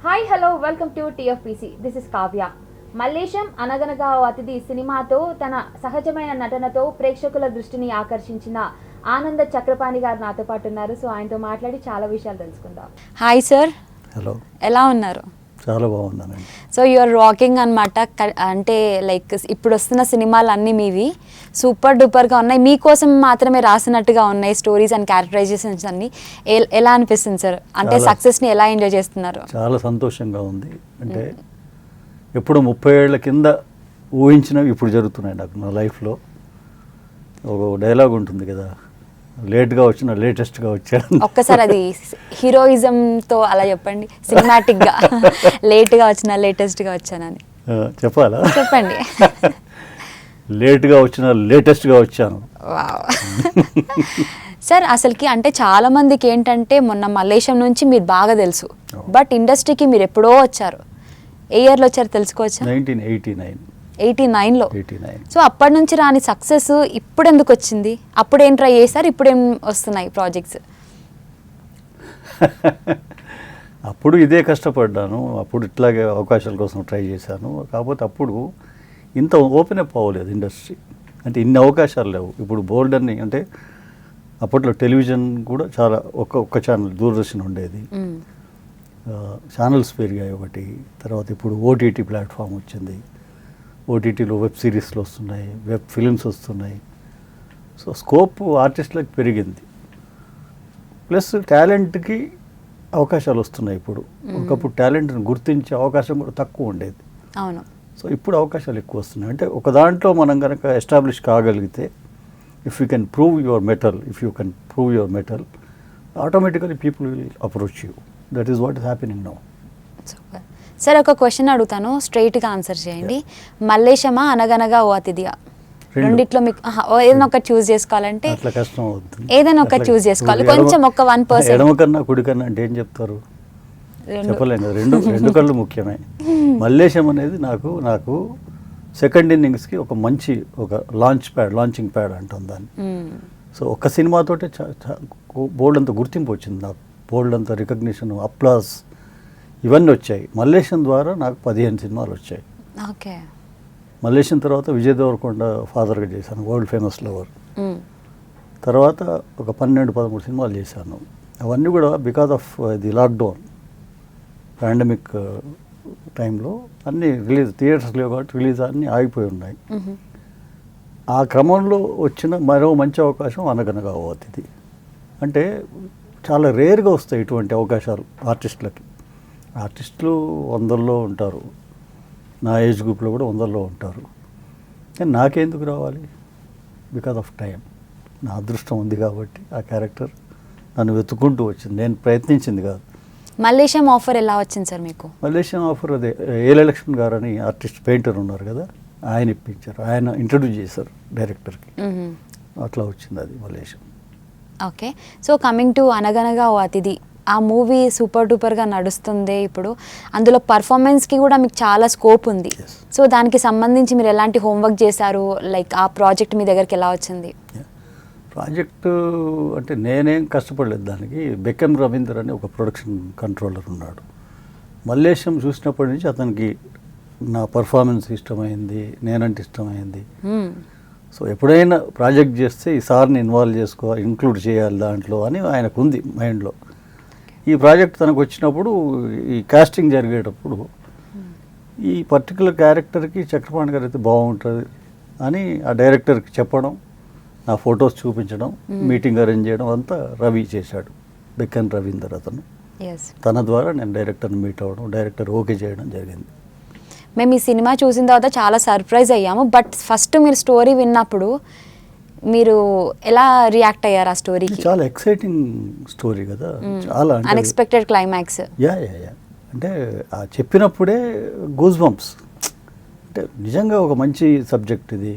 Hi hello welcome to TFPC. This is Kavya. Mallesham అనగనగా ఓ అతిథి సినిమాతో తన సహజమైన నటనతో ప్రేక్షకుల దృష్టిని ఆకర్షించిన ఆనంద చక్రపాణి గారు నాతో పాటు ఉన్నారు. సో ఆయనతో మాట్లాడి చాలా విషయాలు తెలుసుకుందాం. Hi sir. హలో. ఎలా ఉన్నారు? చాలా బాగున్నానండి. సో యూఆర్ రాకింగ్ అనమాట. అంటే లైక్ ఇప్పుడు వస్తున్న సినిమాలు అన్నీ మీవి సూపర్ డూపర్గా ఉన్నాయి, మీకోసం మాత్రమే రాసినట్టుగా ఉన్నాయి స్టోరీస్ అండ్ క్యారెక్టరైజేషన్స్ అన్ని. ఎలా అనిపిస్తుంది సార్? అంటే సక్సెస్ని ఎలా ఎంజాయ్ చేస్తున్నారు? చాలా సంతోషంగా ఉంది. అంటే ఎప్పుడు 30 ఏళ్ల కింద ఊహించినవి ఇప్పుడు జరుగుతున్నాయి నాకు నా లైఫ్లో. ఒక డైలాగ్ ఉంటుంది కదా, లేట్గా వచ్చిన లేటెస్ట్గా వచ్చాను. ఒక్కసారి అది హీరోయిజంతో అలా చెప్పండి, సినిమాటిక్గా. లేట్గా వచ్చిన లేటెస్ట్గా వచ్చానని చెప్పాలా? చెప్పండి. లేట్గా వచ్చిన లేటెస్ట్గా వచ్చాను. సార్ అసలుకి అంటే చాలా మందికి ఏంటంటే మొన్న మల్లేశం నుంచి మీరు బాగా తెలుసు, బట్ ఇండస్ట్రీకి మీరు ఎప్పుడో వచ్చారు. ఏ ఇయర్లో వచ్చారు తెలుసుకోవచ్చా? 1989. 89లో. 89. సో అప్పటి నుంచి రాని సక్సెస్ ఇప్పుడు ఎందుకు వచ్చింది? అప్పుడు ఏం ట్రై చేశారు, ఇప్పుడు ఏం వస్తున్నాయి ప్రాజెక్ట్స్? అప్పుడు ఇదే కష్టపడ్డాను, అప్పుడు ఇట్లాగే అవకాశాల కోసం ట్రై చేశాను. కాకపోతే అప్పుడు ఇంత ఓపెన్ అప్ అవ్వలేదు ఇండస్ట్రీ, అంటే ఇన్ని అవకాశాలు లేవు. ఇప్పుడు బోల్డ్ అన్ని, అంటే అప్పట్లో టెలివిజన్ కూడా చాలా ఒక్క ఛానల్ దూరదర్శన్ ఉండేది. ఛానల్స్ పెరిగాయి ఒకటి. తర్వాత ఇప్పుడు ఓటీటీ ప్లాట్ఫామ్ వచ్చింది. ఓటీటీలో వెబ్ సిరీస్లు వస్తున్నాయి, వెబ్ ఫిలిమ్స్ వస్తున్నాయి. సో స్కోప్ ఆర్టిస్టులకు పెరిగింది, ప్లస్ టాలెంట్కి అవకాశాలు వస్తున్నాయి ఇప్పుడు. ఒకప్పుడు టాలెంట్ని గుర్తించే అవకాశం కూడా తక్కువ ఉండేది. అవును. సో ఇప్పుడు అవకాశాలు ఎక్కువ వస్తున్నాయి. అంటే ఒక దాంట్లో మనం కనుక ఎస్టాబ్లిష్ కాగలిగితే, if you can prove your mettle, automatically people will approach you. That is what is happening now. Super. Sir ఒక క్వశ్చన్ అడుగుతాను, స్ట్రైట్గా ఆన్సర్ చేయండి. మల్లేశమా అనగనగా ఓ అతిథిగా, రెండిట్లో మీకు ఏదైనా ఒకటి చూస్ చేసుకోవాలంటే అట్లా కష్టం అవుతుంది. ఏదైనా ఒకటి చూస్ చేసుకోవాలి, కొంచెం ఒక 1%. ఎడమ కన్నా కుడి కన్నా అంటే ఏం చెప్తారు? చెప్పలేం కదా. రెండు కళ్ళు ముఖ్యమే. మల్లేశం అనేది నాకు సెకండ్ ఇన్నింగ్స్కి ఒక మంచి లాంచింగ్ ప్యాడ్ అంటుంది దాన్ని. సో ఒక్క సినిమాతోటే బోల్డ్ అంత గుర్తింపు వచ్చింది నాకు, బోల్డ్ అంత రికగ్నిషన్, అప్లాస్ ఇవన్నీ వచ్చాయి. మల్లేశం ద్వారా నాకు 15 సినిమాలు వచ్చాయి. ఓకే. మల్లేశం తర్వాత విజయ్ దేవరకొండ ఫాదర్గా చేశాను, వరల్డ్ ఫేమస్ లవర్. తర్వాత ఒక 12-13 సినిమాలు చేశాను. అవన్నీ కూడా because of the lockdown pandemic టైంలో అన్నీ థియేటర్స్ లేవు కాబట్టి రిలీజ్ అన్నీ ఆగిపోయి ఉన్నాయి. ఆ క్రమంలో వచ్చిన మరో మంచి అవకాశం అనగనగా ఓ అతిథి. అంటే చాలా రేర్గా వస్తాయి ఇటువంటి అవకాశాలు ఆర్టిస్టులకి. ఆర్టిస్టులు 100లో ఉంటారు, నా ఏజ్ గ్రూప్లో కూడా 100లో ఉంటారు. కానీ నాకెందుకు రావాలి? Because of time. నా అదృష్టం ఉంది కాబట్టి ఆ క్యారెక్టర్ నన్ను వెతుక్కుంటూ వచ్చింది, నేను ప్రయత్నించింది కాదు. మల్లేశం ఆఫర్ ఎలా వచ్చింది సార్ మీకు? మల్లేశం ఆఫర్ అదే ఏల లక్ష్మణ్ గారు అని ఆర్టిస్ట్ పెయింటర్ ఉన్నారు కదా, ఆయన ఇప్పించారు, ఆయన ఇంట్రడ్యూస్ చేశారు డైరెక్టర్కి. అట్లా వచ్చింది అది Mallesham. Okay. So coming to అనగనగా ఓ అతిథి, ఆ మూవీ సూపర్ డూపర్గా నడుస్తుంది ఇప్పుడు. అందులో పర్ఫార్మెన్స్కి కూడా మీకు చాలా స్కోప్ ఉంది. సో దానికి సంబంధించి మీరు ఎలాంటి హోంవర్క్ చేశారు? లైక్ ఆ ప్రాజెక్ట్ మీ దగ్గరికి ఎలా వచ్చింది? ప్రాజెక్టు అంటే నేనేం కష్టపడలేదు దానికి. బెక్కం రవీందర్ అని ఒక ప్రొడక్షన్ కంట్రోలర్ ఉన్నాడు. మల్లేశం చూసినప్పటి నుంచి అతనికి నా పర్ఫార్మెన్స్ ఇష్టమైంది, నేనంటే ఇష్టమైంది. సో ఎప్పుడైనా ప్రాజెక్ట్ చేస్తే ఈ సార్ని ఇంక్లూడ్ చేయాలి దాంట్లో అని ఆయనకు ఉంది మైండ్లో. ఈ ప్రాజెక్ట్ తనకు వచ్చినప్పుడు, ఈ కాస్టింగ్ జరిగేటప్పుడు ఈ పర్టికులర్ క్యారెక్టర్కి చక్రపాణి గారు అయితే బాగుంటుంది అని ఆ డైరెక్టర్కి చెప్పడం, నా ఫొటోస్ చూపించడం, మీటింగ్ అరేంజ్ చేయడం అంతా రవి చేశాడు. బెక్కన్ రవీందర్ అతను. తన ద్వారా నేను డైరెక్టర్ని మీట్ అవ్వడం, డైరెక్టర్ ఓకే చేయడం జరిగింది. మేము ఈ సినిమా చూసిన తర్వాత చాలా సర్ప్రైజ్ అయ్యాము. బట్ ఫస్ట్ మీరు స్టోరీ విన్నప్పుడు మీరు ఎలా రియాక్ట్ అయ్యారు ఆ స్టోరీకి? చాలా ఎక్సైటింగ్ స్టోరీ కదా, చాలా అన్ఎక్స్పెక్టెడ్ క్లైమాక్స్. యా అంటే ఆ చెప్పినప్పుడే గూస్ బంప్స్. అంటే నిజంగా ఒక మంచి సబ్జెక్ట్ ఇది.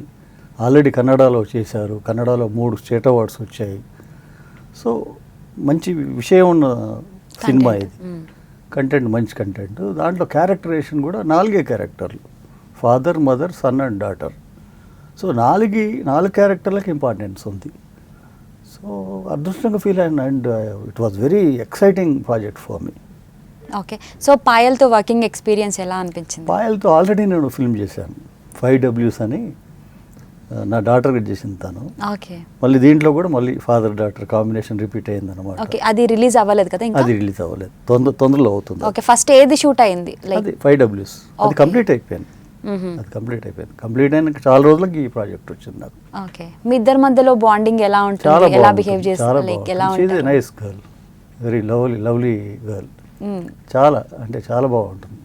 ఆల్రెడీ కన్నడలో చేశారు, కన్నడలో 3 స్టేట్ అవార్డ్స్ వచ్చాయి. సో మంచి విషయం ఉన్న సినిమా ఇది. కంటెంట్ మంచి కంటెంట్. దాంట్లో క్యారెక్టరేషన్ కూడా 4 క్యారెక్టర్లు, father, mother, son and daughter. So 4 క్యారెక్టర్లకు ఇంపార్టెన్స్ ఉంది. సో అదృష్టంగా ఫీల్ అయ్యాను. And it was very exciting project for me. Okay. So పాయల్తో వర్కింగ్ ఎక్స్పీరియన్స్ ఎలా అనిపించింది? పాయల్తో ఆల్రెడీ నేను ఫిల్మ్ చేశాను 5Ws అని, నా డాటర్కి చేసింది తను. ఓకే. మళ్ళీ దీంట్లో కూడా మళ్ళీ ఫాదర్ డాటర్ కాంబినేషన్ రిపీట్ అయింది అనమాట. ఓకే, అది రిలీజ్ అవ్వలేదు కదా ఇంకా? అది రిలీజ్ అవ్వలేదు, తొందరలో అవుతుంది. ఓకే, ఫస్ట్ ఏది షూట్ అయింది? అది 5Ws, అది Okay. కంప్లీట్ అయిపోయింది. అది కంప్లీట్ అయిపోయింది. కంప్లీట్ అయిన చాలా రోజులకి ఈ ప్రాజెక్ట్ వచ్చింది నాకు. ఓకే, మీ ఇద్దరి మధ్యలో బాండింగ్ ఎలా చాలా ఉంటుంది? ఎలా బాగుంటుంది, బిహేవ్ చాలా చేస్తారు? లైక్ ఎలా బాగుంటుంది. ఉంటుంది? Nice girl, very lovely girl. చాలా అంటే చాలా బాగుంటుంది.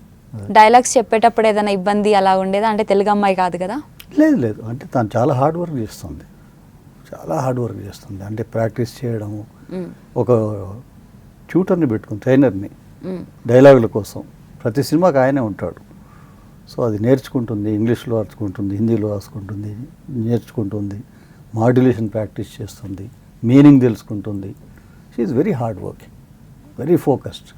డైలాగ్స్ చెప్పేటప్పుడు ఏదైనా ఇబ్బంది అలా ఉండేదా? అంటే తెలుగు అమ్మాయి కాదు కదా? లేదు, అంటే తను చాలా హార్డ్ వర్క్ చేస్తుంది, చాలా హార్డ్ వర్క్ చేస్తుంది. అంటే ప్రాక్టీస్ చేయడము, ఒక ట్యూటర్ని పెట్టుకుని ట్రైనర్ని డైలాగుల కోసం ప్రతి సినిమాకి ఆయనే ఉంటాడు. సో అది నేర్చుకుంటుంది, ఇంగ్లీష్లో రాసుకుంటుంది, హిందీలో రాసుకుంటుంది, నేర్చుకుంటుంది, మాడ్యులేషన్ ప్రాక్టీస్ చేస్తుంది, మీనింగ్ తెలుసుకుంటుంది. She is very hard working, very focused.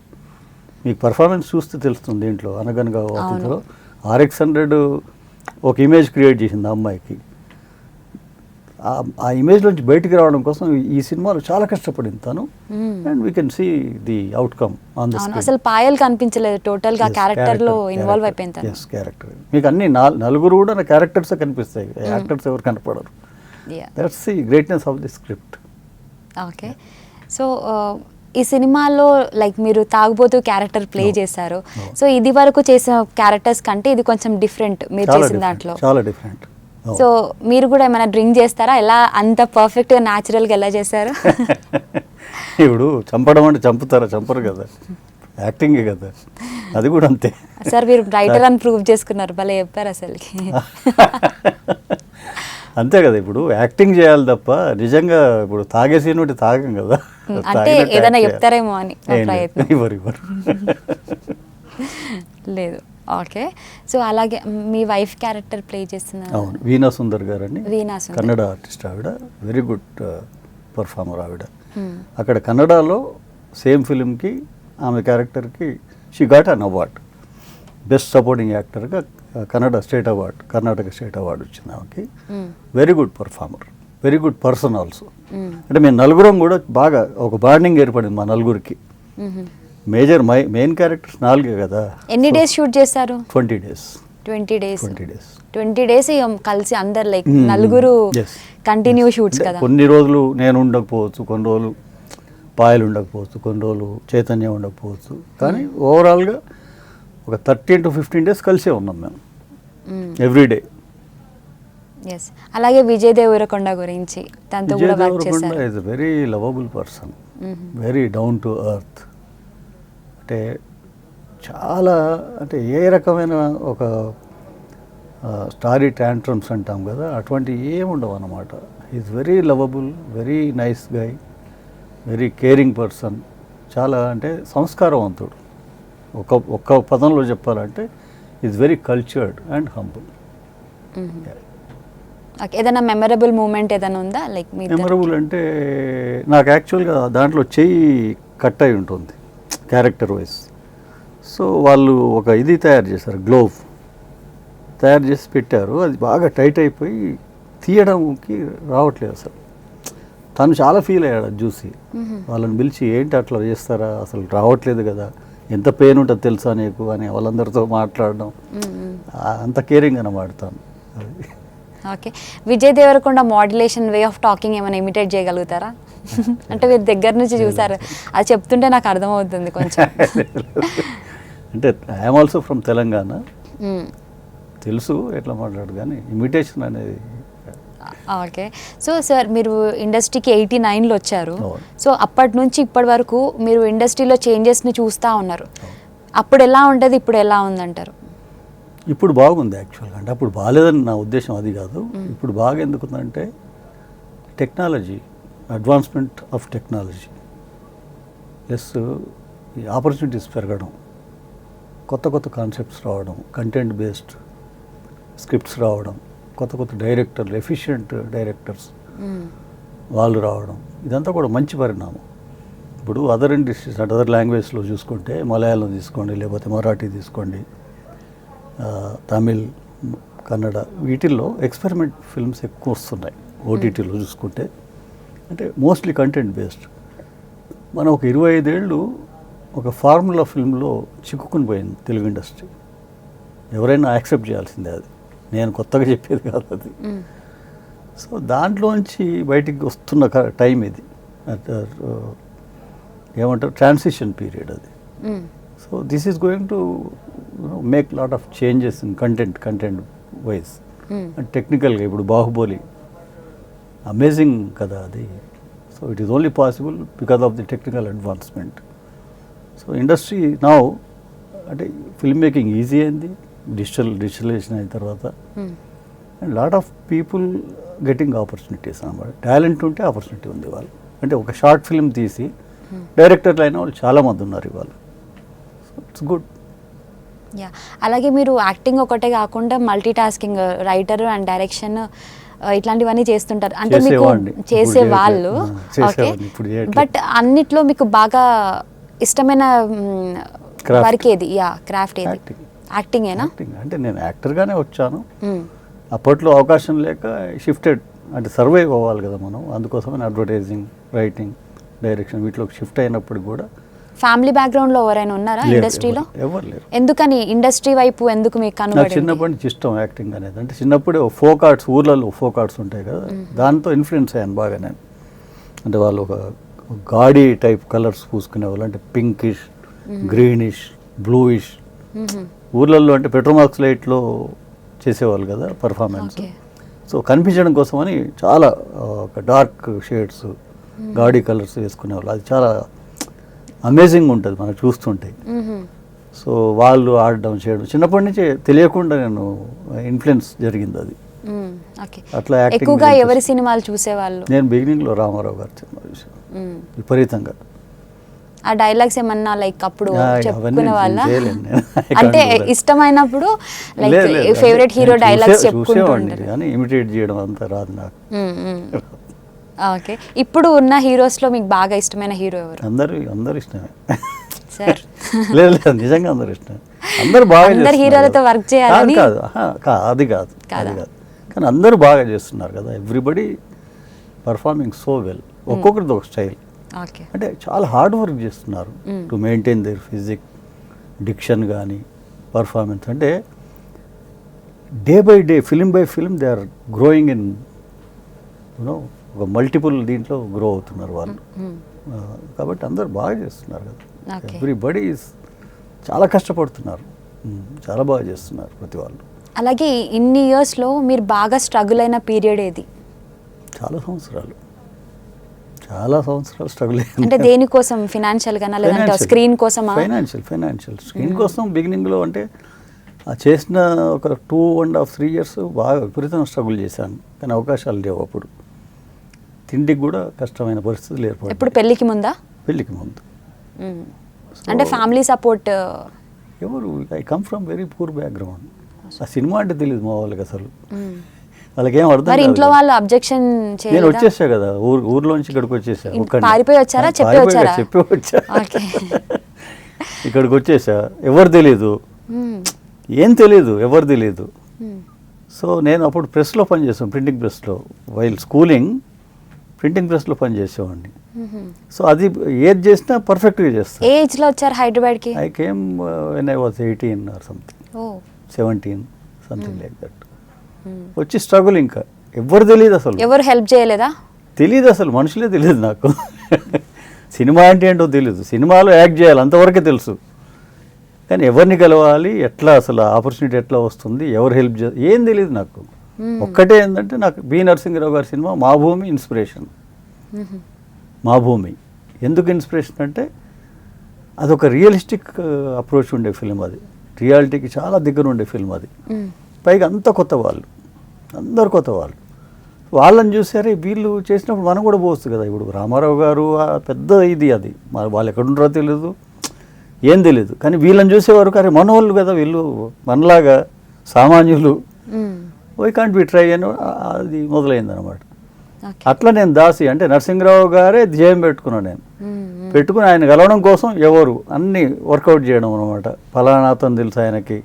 మీకు పర్ఫార్మెన్స్ చూస్తే తెలుస్తుంది. దీంట్లో అనగనగా అతిథిలో RX100 ఒక ఇమేజ్ క్రియేట్ చేసింది ఆ అమ్మాయికి. ఆ ఇమేజ్లోంచి బయటికి రావడం కోసం ఈ సినిమాలో చాలా కష్టపడింది తను. And we can see the outcome on the screen. అసలు పాయల్ కనిపించలేదు టోటల్ గా, క్యారెక్టర్ లో ఇన్వాల్వ్ అయిపోయింది. క్యారెక్టర్ మీకు అన్ని నలుగురు కూడా నా క్యారెక్టర్స్ కనిపిస్తాయి, యాక్టర్స్ ఎవరు కనపడరు. That's the greatness of the script. Okay, so ఈ సినిమాలో లైక్ మీరు తాగుబోతూ క్యారెక్టర్ ప్లే చేశారు. సో ఇది వరకు చేసిన క్యారెక్టర్స్ కంటే ఇది కొంచెం డిఫరెంట్ మీరు చేసిన దాంట్లో. చాలా డిఫరెంట్. సో మీరు కూడా ఏమైనా డ్రింక్ చేస్తారా? ఎలా అంత పర్ఫెక్ట్ గా న్యాచురల్ గా ఎలా చేశారు? ఇప్పుడు చంపడం అంటే చంపరు కదా, యాక్టింగే కదా, అది కూడా అంతే. సార్ మీరు రైటర్ అని ప్రూవ్ చేసుకున్నారు, భలే చెప్పారు అసలుకి. అంతే కదా, ఇప్పుడు యాక్టింగ్ చేయాలి తప్ప నిజంగా ఇప్పుడు తాగేసి తాగం కదా. అంటే ఏదైనా చెప్తారేమో అని ప్రయత్నం. ఇవ్వరు లేదు. ఓకే, సో అలాగే మీ వైఫ్ క్యారెక్టర్ ప్లే చేస్తున్నారు. అవును, వీణా సుందర్ గారు అని, వీణా సుందర్, కన్నడ ఆర్టిస్ట్. ఆవిడ వెరీ గుడ్ పర్ఫార్మర్ ఆవిడ. అక్కడ కన్నడలో సేమ్ ఫిలింకి ఆమె క్యారెక్టర్కి she got an award, best supporting యాక్టర్గా కర్ణాటక స్టేట్ అవార్డు వచ్చింది ఆమెకి. Very good performer, very good person also. అంటే మేము నలుగురం కూడా బాగా ఒక బాండింగ్ ఏర్పడింది మా నలుగురికి. మెయిన్ క్యారెక్టర్స్ 4 కదా. ఎన్ని డేస్ షూట్ చేశారు? 20 days. 20 days కలిసి అందరు లైక్ నలుగురు కంటిన్యూ షూట్స్ కదా. కొన్ని రోజులు నేను ఉండకపోవచ్చు, కొన్ని రోజులు పాయలు ఉండకపోవచ్చు, కొన్ని రోజులు చైతన్య ఉండకపోవచ్చు, కానీ ఓవరాల్గా ఒక 13 to 15 days కలిసే ఉన్నాం మేము ఎవ్రీడే. ఎస్, అలాగే విజయ్ దేవరకొండ గురించి తనతో కూడా వర్క్ చేశారు. Vijay Deverakonda is very lovable person, very down to earth. అంటే చాలా, అంటే ఏ రకమైన ఒక స్టారీ ట్యాంట్రమ్స్ అంటాం కదా, అటువంటి ఏముండవు అన్నమాట. Is very lovable, very nice guy, very caring person. చాలా అంటే సంస్కారవంతుడు. ఒక్క పదంలో చెప్పాలంటే is very cultured and humble. ఏదైనా మెమరబుల్ మూమెంట్ ఏదైనా ఉందా? లైక్ మెమరబుల్ అంటే నాకు యాక్చువల్గా దాంట్లో చెయ్యి కట్ అయి ఉంటుంది క్యారెక్టర్ వైజ్. సో వాళ్ళు ఒక ఇది తయారు చేశారు, గ్లోవ్ తయారు చేసి పెట్టారు. అది బాగా టైట్ అయిపోయి తీయడంకి రావట్లేదు అసలు. తను చాలా ఫీల్ అయ్యాడు అది చూసి. వాళ్ళని పిలిచి ఏంటి అట్లా చేస్తారా, అసలు రావట్లేదు కదా, ఎంత పెయిన్ ఉంటుంది తెలుసా నీకు అని వాళ్ళందరితో మాట్లాడడం. అంత కేరింగ్ అన్నమాట తను. Okay, Vijay Deverakonda modulation way of talking ఏమైనా ఇమిటేట్ చేయగలుగుతారా? అంటే మీరు దగ్గర నుంచి చూసారు, అది చెప్తుంటే నాకు అర్థమవుతుంది కొంచెం. అంటే ఐఎమ్ ఆల్సో ఫ్రమ్ తెలంగాణ, తెలుసు ఎట్లా మాట్లాడు, కానీ ఇమిటేషన్ అనేది. ఓకే, సో సార్ మీరు ఇండస్ట్రీకి 89లో వచ్చారు. సో అప్పటి నుంచి ఇప్పటి వరకు మీరు ఇండస్ట్రీలో చేంజెస్ని చూస్తూ ఉన్నారు. అప్పుడు ఎలా ఉంటుంది, ఇప్పుడు ఎలా ఉందంటారు? ఇప్పుడు బాగుంది యాక్చువల్గా. అంటే అప్పుడు బాగాలేదని నా ఉద్దేశం అది కాదు. ఇప్పుడు బాగా ఎందుకుందంటే technology, advancement of technology plus ఈ ఆపర్చునిటీస్ పెరగడం, కొత్త కాన్సెప్ట్స్ రావడం, కంటెంట్ బేస్డ్ స్క్రిప్ట్స్ రావడం, కొత్త డైరెక్టర్లు, ఎఫిషియెంట్ డైరెక్టర్స్ వాళ్ళు రావడం, ఇదంతా కూడా మంచి పరిణామం. ఇప్పుడు అదర్ ఇండస్ట్రీస్ అంటే అదర్ లాంగ్వేజ్లో చూసుకుంటే మలయాళం తీసుకోండి, లేకపోతే మరాఠీ తీసుకోండి, తమిళ్, కన్నడ, వీటిల్లో ఎక్స్పెరిమెంట్ ఫిల్మ్స్ ఎక్కువ వస్తున్నాయి. ఓటీటీలో చూసుకుంటే అంటే మోస్ట్లీ కంటెంట్ బేస్డ్. మనం ఒక 25 ఏళ్ళు ఒక ఫార్ములా ఫిల్మ్లో చిక్కుకుని పోయింది తెలుగు ఇండస్ట్రీ. ఎవరైనా యాక్సెప్ట్ చేయాల్సిందే, అది నేను కొత్తగా చెప్పేది కాదు అది. సో దాంట్లోంచి బయటికి వస్తున్న టైం ఇది, ఏమంటారు ట్రాన్సిషన్ పీరియడ్ అది. So this is going to make lot of changes in content wise and టెక్నికల్గా. ఇప్పుడు బాహుబలి అమేజింగ్ కదా అది. So it is only possible because of the technical advancement. So industry now అంటే ఫిల్మ్ మేకింగ్ ఈజీ అయింది digitalisation అయిన తర్వాత. And lot of people getting opportunities అన్నమాట. Talent ఉంటే ఆపర్చునిటీ ఉంది వాళ్ళు. అంటే ఒక షార్ట్ ఫిల్మ్ తీసి డైరెక్టర్లు అయిన వాళ్ళు చాలామంది ఉన్నారు ఇవాళ. So it's good. యా, అలాగే మీరు యాక్టింగ్ ఒకటే కాకుండా multi tasking, writer and direction ఇట్లాంటివన్నీ చేస్తుంటారు. అంటే మీకు చేసేవాడిని. చేసే ఇప్పుడు వాళ్ళు చేయట్లేదు. ఓకే, చేసేవాడిని, ఇప్పుడు చేయట్లేదు. బట్ అన్నిట్లో మీకు బాగా ఇష్టమైన Craft. వర్క్ ఏది? యా, క్రాఫ్ట్ ఏది? Acting. యాక్టింగేనా? యాక్టింగ్ అంటే నేను యాక్టర్గానే వచ్చాను. అప్పట్లో అవకాశం లేక షిఫ్టెడ్, అంటే సర్వైవ్ అవ్వాలి కదా మనం, అందుకోసమే అడ్వర్టైజింగ్, రైటింగ్, డైరెక్షన్ వీటిలోకి షిఫ్ట్ అయినప్పుడు కూడా ఫ్యామిలీ బ్యాక్గ్రౌండ్లో ఎవరైనా ఉన్నారా లేరు, ఇండస్ట్రీలో? ఎవరు లేరు. ఎందుకని ఇండస్ట్రీ వైపు ఎందుకు మీకు నాకు కనుగొని? చిన్నప్పటి నుంచి ఇష్టం యాక్టింగ్ అనేది. అంటే చిన్నప్పుడే ఫోక్ ఆర్ట్స్, ఊర్లలో ఫోక్ ఆర్ట్స్ ఉంటాయి కదా, దాంతో ఇన్ఫ్లుయెన్స్ అయ్యాను బాగా నేను. అంటే వాళ్ళు ఒక గాడీ టైప్ కలర్స్ పూసుకునే వాళ్ళు, అంటే పింకిష్, గ్రీనిష్, బ్లూయిష్. ఊర్లలో అంటే పెట్రోమాక్స్ లైట్లో చేసేవాళ్ళు కదా పర్ఫార్మెన్స్. Okay. సో కనిపించడం కోసమని చాలా ఒక డార్క్ షేడ్స్, గాడీ కలర్స్ వేసుకునేవాళ్ళు. అది చాలా అమేజింగ్ ఉంటుంది మనకు చూస్తుంటే. సో వాళ్ళు ఆడడం చేయడం చిన్నప్పటి నుంచి తెలియకుండా నేను ఇన్ఫ్లుయెన్స్ జరిగింది అది. ఓకే, అట్లా యాక్టింగ్ ఎక్కువగా ఎవరి సినిమాలు చూసేవాళ్ళు? నేను బిగినింగ్లో రామారావు గారు సినిమా చూసాను విపరీతంగా. ఆ డైలాగ్స్ ఏమన్నా లైక్ అప్పుడు చెప్పుకునే వాళ్ళ? చేయలేను నేను. అంటే ఇష్టమైనప్పుడు లైక్ లేదు, లేదు. ఫేవరెట్ హీరో నేను డైలాగ్స్ చెప్పుకుంటూ చూసేవాడిని ఉంటారు. కానీ ఇమిటేట్ చేయడం అంతా రాదు నాకు. ఓకే, ఇప్పుడు ఉన్న హీరోస్ లో మీకు బాగా ఇష్టమైన హీరో ఎవరు? అందరు ఇష్టమే సార్ లేదు లేదు, నిజంగా అందరు ఇష్టమే. అందరు బాగా అందరు చేస్తున్నారు హీరోలతో కదా. వర్క్ చేయాలని? కాదు అది కాదు కాదా? అది కాదు. కానీ అందరూ బాగా చేస్తున్నారు కదా, ఎవ్రీబడి పర్ఫార్మింగ్ సో వెల్. ఒక్కొక్కరిది ఒక స్టైల్. ఓకే, అంటే చాలా హార్డ్ వర్క్ చేస్తున్నారు to maintain their physique, diction కానీ పర్ఫార్మెన్స్. అంటే day by day, film by film they are growing in you know ఒక మల్టిపుల్ దీంట్లో గ్రో అవుతున్నారు వాళ్ళు. కాబట్టి అందరు బాగా చేస్తున్నారు కదా. Okay. ఎవ్రీబడి చాలా కష్టపడుతున్నారు, చాలా బాగా చేస్తున్నారు ప్రతి వాళ్ళు. అలాగే ఇన్ని ఇయర్స్ లో మీరు బాగా స్ట్రగుల్ అయిన పీరియడ్ ఏది? చాలా సంవత్సరాలు స్ట్రగుల్ అంటే దేనికోసం? ఫినాన్షియల్ గానా లేదంటే స్క్రీన్ కోసమా? ఫైనాన్షియల్ స్క్రీన్ కోసం బిగినింగ్లో అంటే చేసిన ఒక 2.5-3 years బాగా విపరీతంగా స్ట్రగుల్ చేశాను. కానీ అవకాశాలు లేవు అప్పుడు. తిండికి కూడా కష్టమైన పరిస్థితులు ఎప్పుడు? ఏర్పడ్డాయి. పెళ్ళికి ముందా? పెళ్ళికి ముందు. అంటే ఫ్యామిలీ సపోర్ట్? ఎవరు, I come from very poor background. ఆ సినిమా అంటే తెలియదు మా వాళ్ళకి అసలు. వాళ్ళకి ఏం అర్థం మరి కాదు ఇంట్లో కదా. వాళ్ళు అబ్జెక్షన్ నేను చేయలేదా? వచ్చేసా కదా, ఊర్లోంచి ఇక్కడికి వచ్చేసా. పారిపోయి వచ్చారా? చెప్పి వచ్చారా? చెప్పి వచ్చా. ఓకే. ఇక్కడికి వచ్చేసా. ఎవరు తెలీదు, ఏం తెలీదు, ఎవరు తెలీదు. సో నేను అప్పుడు ప్రెస్లో పనిచేసాను, ప్రింటింగ్ ప్రెస్లో. వైల్ స్కూలింగ్ ప్రింటింగ్ ప్రెస్లో పనిచేసేవాడిని. సో అది ఏది చేసినా పర్ఫెక్ట్గా చేస్తాను. ఏ ఏజ్ లో వచ్చారు హైదరాబాద్కి? I came when I was 18 or something, 17 something like that. వచ్చి స్ట్రగుల్, ఇంకా ఎవరు తెలియదు అసలు. ఎవరు హెల్ప్ చేయలేదా? తెలియదు అసలు, మనుషులే తెలియదు నాకు. సినిమా అంటే ఏంటో తెలియదు, సినిమాలో యాక్ట్ చేయాలి అంతవరకే తెలుసు. కానీ ఎవరిని కలవాలి, ఎట్లా అసలు ఆపర్చునిటీ ఎట్లా వస్తుంది, ఎవరు హెల్ప్ చేయాలి, ఏం తెలియదు నాకు. ఒక్కటే ఏంటంటే నాకు బి నరసింహరావు గారి సినిమా మా భూమి ఇన్స్పిరేషన్. మా భూమి ఎందుకు ఇన్స్పిరేషన్ అంటే అదొక రియలిస్టిక్ అప్రోచ్ ఉండే ఫిల్మ్ అది. రియాలిటీకి చాలా దగ్గర ఉండే ఫిల్మ్ అది. పైగా అంత కొత్త వాళ్ళు, అందరు కొత్త వాళ్ళు. వాళ్ళని చూసారే వీళ్ళు చేసినప్పుడు మనం కూడా పోవచ్చు కదా. ఇప్పుడు రామారావు గారు పెద్ద ఇది, అది వాళ్ళు ఎక్కడుంటారో తెలియదు, ఏం తెలియదు. కానీ వీళ్ళని చూసేవారు కానీ మనోళ్ళు కదా వీళ్ళు, మనలాగా సామాన్యులు. వై కాంట్ బి ట్రై అని అది మొదలైందనమాట. అట్లా నేను దాసి అంటే నరసింహరావు గారే ధ్యేయం పెట్టుకున్నాను నేను. పెట్టుకుని ఆయన కలవడం కోసం ఎవరు అన్నీ వర్కౌట్ చేయడం అనమాట. ఫలానాతో తెలుసు ఆయనకి,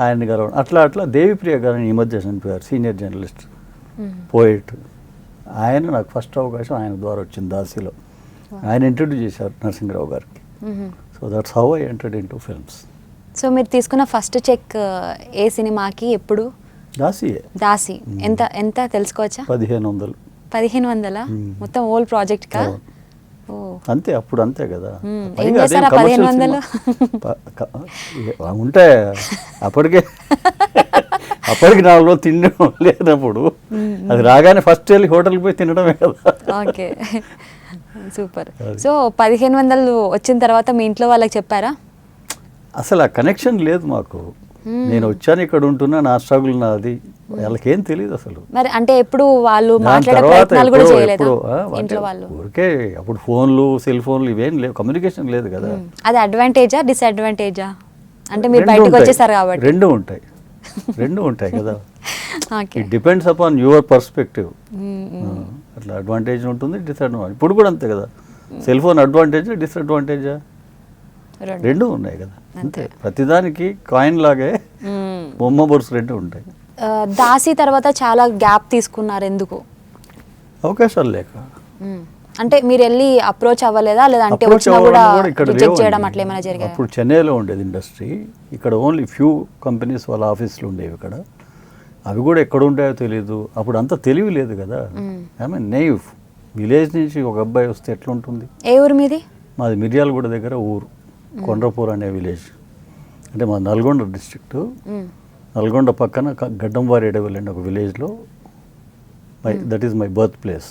ఆయన్ని కలవడం. అట్లా దేవిప్రియ గారిని ఈ మధ్య చనిపోయారు, సీనియర్ జర్నలిస్ట్, పోయిట్. ఆయన నాకు ఫస్ట్ అవకాశం ఆయన ద్వారా వచ్చింది దాసిలో. ఆయన ఇంట్రడ్యూస్ చేశారు నరసింహరావు గారికి. So that's how I entered in to films. So మీరు తీసుకున్న ఫస్ట్ చెక్ ఏ సినిమాకి ఎప్పుడు? దాసియే. దాసి. ఎంత ఎంత తెలుసుకోవచ్చా? 1500. 1500 మొత్తం హోల్ ప్రాజెక్ట్ కా? ఓ అంతే, అప్పుడు అంతే కదా. ఏం చేస్తారా 1500? ఉంటే అప్పటికే అప్పటికి 4 రోజులు తినడం లేనప్పుడు అది రాగానే ఫస్ట్ వెళ్ళి హోటల్కి పోయి తినడమే కదా. Okay, super. సో 1500 వచ్చిన తర్వాత మీ ఇంట్లో వాళ్ళకి చెప్పారా? అసలు ఆ కనెక్షన్ లేదు మాకు. నేను వచ్చాను, ఇక్కడ ఉంటున్నా, నా స్ట్రగుల్ నాది, వాళ్ళకేం తెలియదు అసలు. మరి అంటే ఎప్పుడు వాళ్ళు దాని మాట్లాడే తర్వాత ప్రయత్నాలు కూడా ఎప్పుడో చేయలేదా అంటే ఇంట్లో వాళ్ళు? ఊరికే అప్పుడు ఫోన్లు, సెల్ ఫోన్లు ఇవేం లేవు, కమ్యూనికేషన్ లేదు కదా. అది అడ్వాంటేజా డిసడ్వాంటేజా? అంటే మీరు రెండు బయటకు ఉంటాయి. వచ్చేసారు కాబట్టి. రెండు ఉంటాయి కదా. Okay. It depends upon your perspective. అట్లా అడ్వాంటేజ్ ఉంటుంది, డిసడ్వాంటేజ్. ఇప్పుడు కూడా అంతే కదా. సెల్ ఫోన్ అడ్వాంటేజా డిసడ్వాంటేజా? రెండు ఉన్నాయి కదా. అంతే, ప్రతిదానికి కాయిన్ లాగే బొమ్మ బొరుసు రెండు ఉంటాయి. దాసి తర్వాత చాలా గ్యాప్ తీసుకున్నారు, ఎందుకు? అవకాశాలు లేక. అంటే మీరు వెళ్ళి అప్రోచ్ అవ్వలేదా, లేదా అంటే Approach వచ్చినా కూడా అవ్వడం కూడా ఇక్కడ రిజెక్ట్ లేవండి. చేయడం అట్లా ఏమైనా జరిగాయా? అప్పుడు చెన్నైలో ఉండేది ఇండస్ట్రీ, ఇక్కడ ఓన్లీ ఫ్యూ కంపెనీస్ వాళ్ళ ఆఫీసులు ఉండేవి ఇక్కడ. అవి కూడా ఎక్కడ ఉంటాయో తెలియదు. అప్పుడు అంత తెలివి లేదు కదా. I mean నెయివ్. విలేజ్ నుంచి ఒక అబ్బాయి వస్తే ఎట్లుంటుంది? ఏ ఊరు మీది? మాది మిర్యాలగూడ దగ్గర ఊరు, కొండ్రపూర్ అనే విలేజ్. అంటే మా నల్గొండ డిస్ట్రిక్ట్. నల్గొండ పక్కన గడ్డంవారి ఎడవెల్ అనే ఒక విలేజ్లో that is my birth place.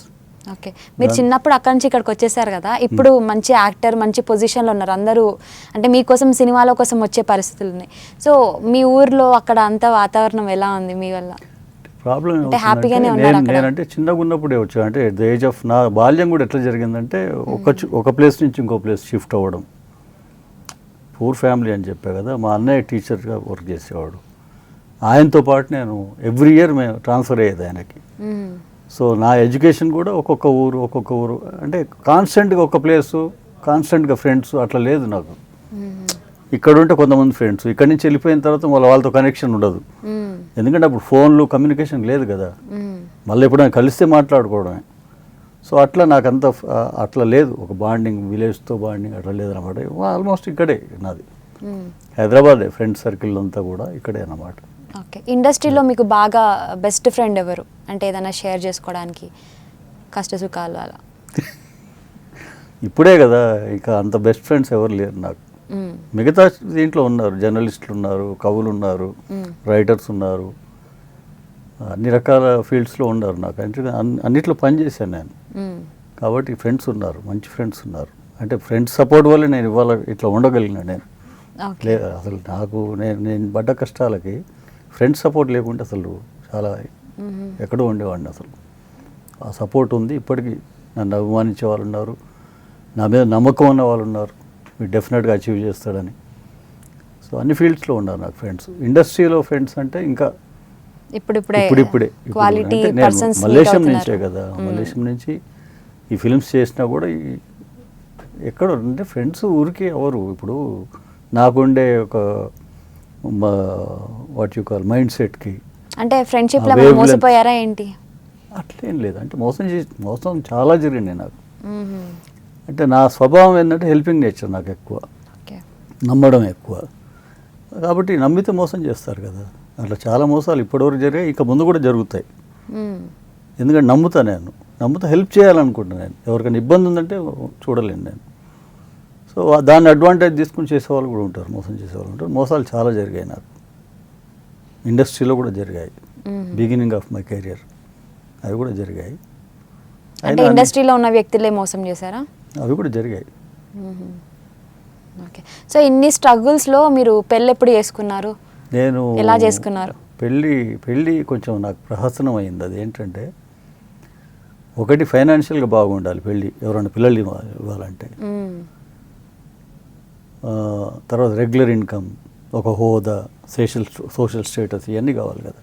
Okay. మీరు చిన్నప్పుడు అక్కడి నుంచి ఇక్కడికి వచ్చేసారు కదా, ఇప్పుడు మంచి యాక్టర్, మంచి పొజిషన్లో ఉన్నారు అందరూ, అంటే మీకోసం సినిమాల కోసం వచ్చే పరిస్థితులు ఉన్నాయి. సో మీ ఊర్లో అక్కడ అంత వాతావరణం ఎలా ఉంది మీ వల్ల? ప్రాబ్లం అంటే హ్యాపీగానే ఉన్నారు అక్కడ? నేనంటే చిన్నగా ఉన్నప్పుడే వచ్చా. అంటే ఎట్ ద ఏజ్ ఆఫ్ నా బాల్యం కూడా ఎట్లా జరిగిందంటే ఒక ప్లేస్ నుంచి ఇంకో ప్లేస్ షిఫ్ట్ అవ్వడం. పూర్ ఫ్యామిలీ అని చెప్పా కదా. మా అన్నయ్య టీచర్గా వర్క్ చేసేవాడు. ఆయనతో పాటు నేను ఎవ్రీ ఇయర్ మేము ట్రాన్స్ఫర్ అయ్యేది ఆయనకి. సో నా ఎడ్యుకేషన్ కూడా ఒక్కొక్క ఊరు అంటే కాన్స్టెంట్గా ఒక ప్లేసు, కాన్స్టెంట్గా ఫ్రెండ్స్ అట్లా లేదు నాకు. ఇక్కడ ఉంటే కొంతమంది ఫ్రెండ్స్, ఇక్కడి నుంచి వెళ్ళిపోయిన తర్వాత వాళ్ళతో కనెక్షన్ ఉండదు. ఎందుకంటే అప్పుడు ఫోన్లు, కమ్యూనికేషన్ లేదు కదా. మళ్ళీ ఎప్పుడైనా కలిస్తే మాట్లాడుకోవడమే. సో అట్లా నాకంత అట్లా లేదు, ఒక బాండింగ్, విలేజ్తో బాండింగ్ అట్లా లేదన్నమాట. ఆల్మోస్ట్ ఇక్కడే నాది, హైదరాబాదే. ఫ్రెండ్ సర్కిల్ అంతా కూడా ఇక్కడే అన్నమాట. ఓకే. ఇండస్ట్రీలో మీకు బాగా బెస్ట్ ఫ్రెండ్ ఎవరు? అంటే ఏదైనా షేర్ చేసుకోవడానికి కష్ట సుఖాలు అలా? ఇప్పుడే కదా, ఇక అంత బెస్ట్ ఫ్రెండ్స్ ఎవరు లేరు నాకు. మిగతా దీంట్లో ఉన్నారు, జర్నలిస్టులు ఉన్నారు, కవులు ఉన్నారు, రైటర్స్ ఉన్నారు, అన్ని రకాల ఫీల్డ్స్లో ఉన్నారు. నాకు అంటే అన్నిట్లో పనిచేశాను నేను కాబట్టి ఫ్రెండ్స్ ఉన్నారు, మంచి ఫ్రెండ్స్ ఉన్నారు. అంటే ఫ్రెండ్స్ సపోర్ట్ వల్ల నేను ఇవాళ ఇట్లా ఉండగలిగినా. నేను లేదు అసలు నాకు నేను పడ్డ కష్టాలకి ఫ్రెండ్స్ సపోర్ట్ లేకుంటే అసలు చాలా ఎక్కడో ఉండేవాడిని. అసలు ఆ సపోర్ట్ ఉంది. ఇప్పటికీ నన్ను అభిమానించే వాళ్ళు ఉన్నారు, నా మీద నమ్మకం ఉన్న వాళ్ళు ఉన్నారు, మీరు డెఫినెట్గా అచీవ్ చేస్తాడని. సో అన్ని ఫీల్డ్స్లో ఉన్నారు నాకు ఫ్రెండ్స్. ఇండస్ట్రీలో ఫ్రెండ్స్ అంటే ఇంకా ఇప్పుడిప్పుడే క్వాలిటీ అంటే నేను పర్సన్స్ మలేషియం నుంచే కదా, మలేషియం నుంచి ఈ ఫిల్మ్స్ చేసినా కూడా ఎక్కడ అంటే ఫ్రెండ్స్ ఊరికే ఎవరు. ఇప్పుడు నాకుండే ఒక వాట్ యు కాల్ మైండ్ సెట్కి అంటే ఫ్రెండ్షిప్లో మోసపోయారా ఏంటి? అట్లేం లేదు. అంటే మోసం చాలా జరిగింది నాకు. అంటే నా స్వభావం ఏంటంటే హెల్పింగ్ నేచర్ నాకు ఎక్కువ, నమ్మడం ఎక్కువ. కాబట్టి నమ్మితే మోసం చేస్తారు కదా. అట్లా చాలా మోసాలు ఇప్పటివరకు జరిగాయి, ఇక ముందు కూడా జరుగుతాయి. ఎందుకంటే నమ్ముతా హెల్ప్ చేయాలనుకుంటున్నాను నేను. ఎవరికైనా ఇబ్బంది ఉందంటే చూడలేను నేను. సో దాన్ని అడ్వాంటేజ్ తీసుకుని చేసేవాళ్ళు కూడా ఉంటారు, మోసం చేసేవాళ్ళు ఉంటారు. మోసాలు చాలా జరిగాయి నాకు, ఇండస్ట్రీలో కూడా జరిగాయి. బిగినింగ్ ఆఫ్ మై కెరియర్ అవి కూడా జరిగాయి. అంటే ఇండస్ట్రీలో ఉన్న వ్యక్తులే మోసం చేశారా? అవి కూడా జరిగాయి. ఓకే. సో ఇన్ని స్ట్రగుల్స్లో మీరు పెళ్ళి ఎప్పుడు చేసుకున్నారు? నేను ఎలా చేసుకున్నారు? పెళ్ళి కొంచెం నాకు ప్రహసనం అయింది. అదేంటంటే ఒకటి ఫైనాన్షియల్గా బాగుండాలి పెళ్ళి, ఎవరైనా పిల్లలు ఇవ్వాలంటే. తర్వాత రెగ్యులర్ ఇన్కమ్, ఒక హోదా, సోషల్ స్టేటస్, ఇవన్నీ కావాలి కదా.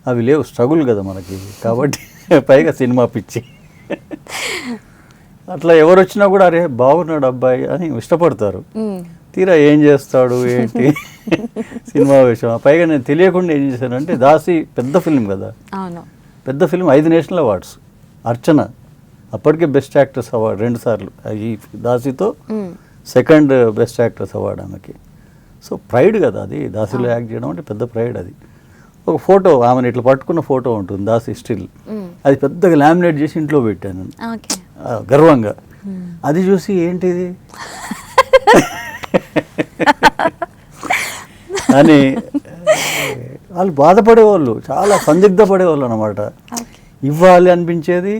అవి లేవు, స్ట్రగుల్ కదా మనకి. కాబట్టి పైగా సినిమా పిచ్చి. అట్లా ఎవరు వచ్చినా కూడా అరే బాగున్నాడు అబ్బాయి అని ఇష్టపడతారు. తీరా ఏం చేస్తాడు ఏంటి సినిమా విషయం. పైగా నేను తెలియకుండా ఏం చేశానంటే, దాసి పెద్ద ఫిల్మ్ కదా, పెద్ద ఫిల్మ్, 5 నేషనల్ అవార్డ్స్. అర్చన అప్పటికే బెస్ట్ యాక్ట్రెస్ అవార్డు 2 సార్లు. ఈ దాసితో సెకండ్ బెస్ట్ యాక్ట్రెస్ అవార్డు ఆమెకి. సో ప్రైడ్ కదా అది, దాసిలో యాక్ట్ చేయడం అంటే పెద్ద ప్రైడ్ అది. ఒక ఫోటో ఆమెను ఇట్లా పట్టుకున్న ఫోటో ఉంటుంది దాసి స్టిల్, అది పెద్దగా లామినేట్ చేసి ఇంట్లో పెట్టాను ఓకే. గర్వంగా. అది చూసి ఏంటిది అని వాళ్ళు బాధపడేవాళ్ళు, చాలా సందిగ్ధ పడేవాళ్ళు అనమాట. ఇవ్వాలి అనిపించేది,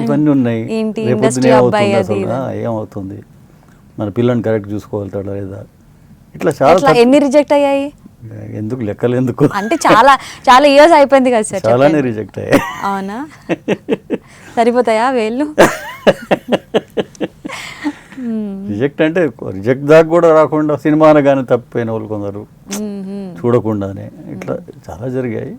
ఇవన్నీ ఉన్నాయి, ఏంటి రేపొద్దున industry అబ్బాయి ఏమవుతుంది అది అసలు, ఏమవుతుంది, మన పిల్లని కరెక్ట్ చూసుకోగలుగుతాడా లేదా, ఇట్లా అట్లా చాలా ఎన్ని రిజెక్ట్ అయ్యాయి? ఎందుకు లెక్కలు ఎందుకు, అంటే చాలా చాలా ఇయర్స్ అయిపోయింది కదా సార్. చాలానే రిజెక్ట్ అయ్యాయి. అవునా, సరిపోతాయా వేళ్ళు? రిజెక్ట్ అంటే రిజెక్ట్ దాకా కూడా రాకుండా సినిమా అనగానే తప్పిపోయిన వాళ్ళు కొందరు, చూడకుండానే, ఇట్లా చాలా జరిగాయి.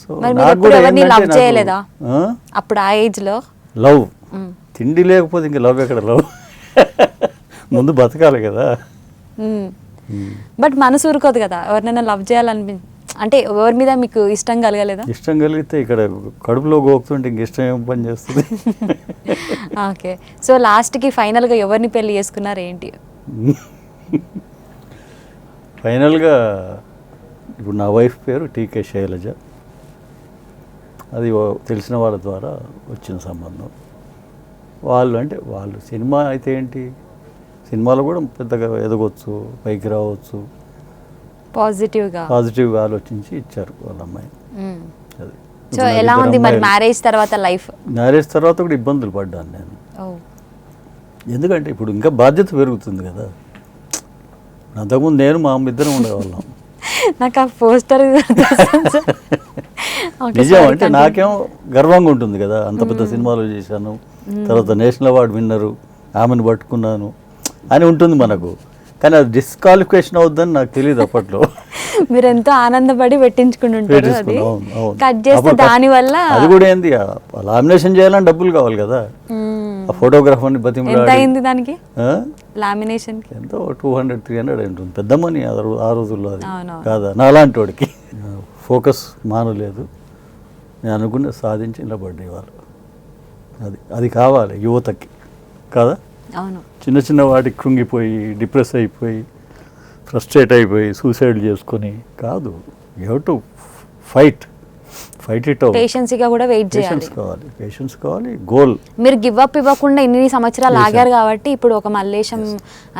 సో మరి మీరు నాకు ఎప్పుడు కూడా ఎవరిని ఏంటంటే లవ్ చేయలేదా ఆ? అప్పుడు ఆ ఏజ్ లో? లవ్ తిండి లేకపోతే ఇంక లవ్ ఎక్కడ లవ్, ముందు బతకాలి కదా. బట్ మనసు ఊరుకోదు కదా, ఎవరినైనా లవ్ అంటే ఎవరి మీద మీకు ఇష్టం కలగలేదా? ఇష్టం కలిగితే ఇక్కడ కడుపులో గోకుతుంటే ఇంక ఇష్టం ఏం పని చేస్తుంది. ఓకే. సో లాస్ట్కి ఫైనల్గా ఎవరిని పెళ్లి చేసుకున్నారు ఏంటి? ఫైనల్గా ఇప్పుడు నా వైఫ్ పేరు టీకే శైలజ. అది తెలిసిన వాళ్ళ ద్వారా వచ్చిన సంబంధం. వాళ్ళు సినిమా అయితే ఏంటి, సినిమాలో కూడా పెద్దగా ఎదగొచ్చు, పైకి రావచ్చు, పాజిటివ్గా ఆలోచించి ఇచ్చారు వాళ్ళ అమ్మాయి. అది. సో ఎలా ఉంది మరి మ్యారేజ్ తర్వాత లైఫ్? మ్యారేజ్ తర్వాత కూడా ఇబ్బందులు పడ్డాను నేను. ఎందుకంటే ఇప్పుడు ఇంకా బాధ్యత పెరుగుతుంది కదా. అంతకుముందు నేను మా అమ్మ ఇద్దరం ఉండేవాళ్ళం. నాకు ఆ పోస్టర్ నిజం అంటే నాకేమో గర్వంగా ఉంటుంది కదా, అంత పెద్ద సినిమాలు చేశాను, తర్వాత నేషనల్ అవార్డు విన్నరు, ఆమెను పట్టుకున్నాను అని ఉంటుంది మనకు. కానీ అది డిస్క్వాలిఫికేషన్ అవుద్దని నాకు తెలియదు అప్పట్లో. మీరు ఎంతో ఆనందపడి పెట్టించుకుంటుంటారు, అది కట్ చేస్తే దాని వల్ల అది కూడా ఏంది, లామినేషన్ చేయాలని డబ్బులు కావాలి కదా, ఆ ఫోటోగ్రాఫర్ని ఎంత బతిమలాడి. అయింది దానికి లామినేషన్? ఎంతో 200-300 ఉంటుంది, పెద్ద మనీ ఆ రోజుల్లో. అది అవునవును. కాదా నాలాంటి వాడికి ఫోకస్ మానలేదు, నేను అనుకున్న సాధించి నిలబడ్డాయి వాళ్ళు. అది కావాలి యువతకి కదా. అవును. చిన్న చిన్న వాటికి కృంగిపోయి డిప్రెస్ అయిపోయి ఫ్రస్ట్రేట్ అయిపోయి సూసైడ్ చేసుకొని కాదు. You have to fight it out. పేషెన్సీగా కూడా వెయిట్ చేయాలి. పేషెన్స్ కావాలి, గోల్. మీరు గివ్ అప్ ఇవ్వకుండా ఇన్ని సంవత్సరాలు ఆగారు కాబట్టి ఇప్పుడు ఒక మల్లేశం,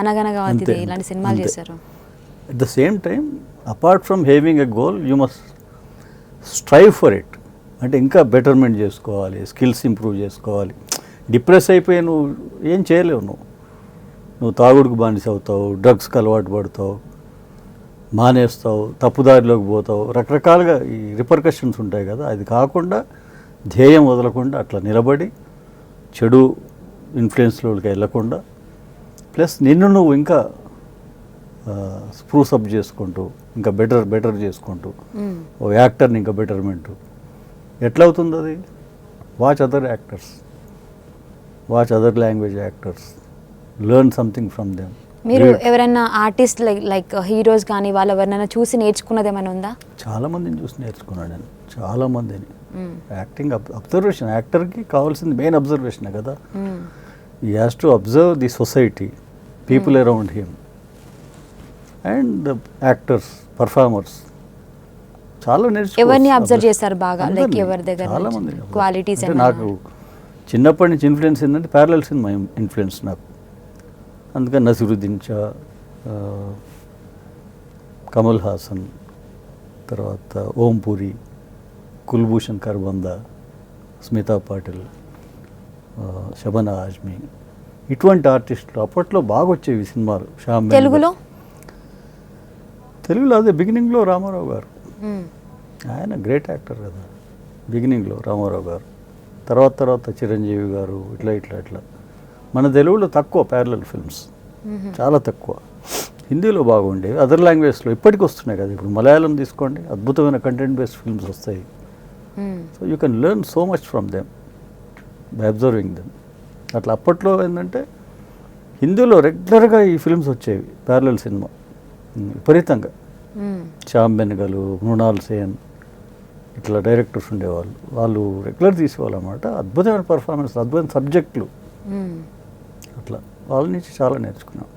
అనగనగా అతిథి ఇలాంటి సినిమాలు చేశారు. At the same time apart from having a goal you must strive for it. అంటే ఇంకా బెటర్మెంట్ చేసుకోవాలి, స్కిల్స్ ఇంప్రూవ్ చేసుకోవాలి. డిప్రెస్ అయిపోయి నువ్వు ఏం చేయలేవు, నువ్వు తాగుడుకు బానిస అవుతావు, డ్రగ్స్కి అలవాటు పడతావు, మానేస్తావు, తప్పుదారిలోకి పోతావు, రకరకాలుగా ఈ రిపర్కషన్స్ ఉంటాయి కదా. అది కాకుండా ధ్యేయం వదలకుండా అట్లా నిలబడి చెడు ఇన్ఫ్లుయెన్స్లోకి వెళ్ళకుండా, ప్లస్ నిన్ను నువ్వు ఇంకా స్ప్రూస్ అప్ చేసుకుంటూ ఇంకా బెటర్ చేసుకుంటూ ఓ యాక్టర్ని ఇంకా బెటర్మెంటు ఎట్లా అవుతుంది అది. Watch other actors, watch other language actors, learn something from them. మీరు ఎవరైనా ఆర్టిస్ట్ లైక్ హీరోస్ కానీ వాళ్ళు ఎవరైనా చూసి నేర్చుకున్నది ఏమైనా ఉందా? చాలామందిని చూసి నేర్చుకున్నాను నేను, చాలామందిని. యాక్టింగ్ అబ్జర్వేషన్, యాక్టర్కి కావాల్సింది మెయిన్ అబ్జర్వేషనే కదా. ఈ has to observe the society, people around him and the actors, performers. చాలా నేర్చుకో. ఎవరిని అబ్జర్వ్ చేస్తారు బాగా, లైక్ ఎవరి దగ్గర చాలామంది క్వాలిటీస్? నాకు చిన్నప్పటి నుంచి ఇన్ఫ్లుయెన్స్ ఏంటంటే ప్యారలల్ సినిమా ఇన్ఫ్లుయెన్స్ నాకు. అందుకని నసిరుద్దీన్ షా, కమల్ హాసన్, తర్వాత ఓంపురి, కుల్భూషణ్ ఖర్బందా, స్మితా పాటిల్, శబనా ఆజ్మీ, ఇటువంటి ఆర్టిస్టులు అప్పట్లో బాగా వచ్చేవి సినిమాలు. శ్యామ్ తెలుగులో అదే బిగినింగ్లో రామారావు గారు, ఆయన గ్రేట్ యాక్టర్ కదా బిగినింగ్లో రామారావు గారు. తర్వాత చిరంజీవి గారు, ఇట్లా మన తెలుగులో తక్కువ ప్యారలల్ ఫిల్మ్స్, చాలా తక్కువ. హిందీలో బాగుండేవి, అదర్ లాంగ్వేజ్లో ఇప్పటికి వస్తున్నాయి కదా. ఇప్పుడు మలయాళం తీసుకోండి, అద్భుతమైన కంటెంట్ బేస్డ్ ఫిల్మ్స్ వస్తాయి. So you can learn so much from them by observing them. అట్లా అప్పట్లో ఏంటంటే హిందీలో రెగ్యులర్గా ఈ ఫిల్మ్స్ వచ్చేవి, ప్యారలల్ సినిమా విపరీతంగా. శ్యామ్ బెనగలు, మృణాల్ సేన్, ఇట్లా డైరెక్టర్స్ ఉండేవాళ్ళు, వాళ్ళు రెగ్యులర్ తీసేవాళ్ళు అన్నమాట. అద్భుతమైన పర్ఫార్మెన్స్, అద్భుతమైన సబ్జెక్టులు, అట్లా వాళ్ళ నుంచి చాలా నేర్చుకున్నాం.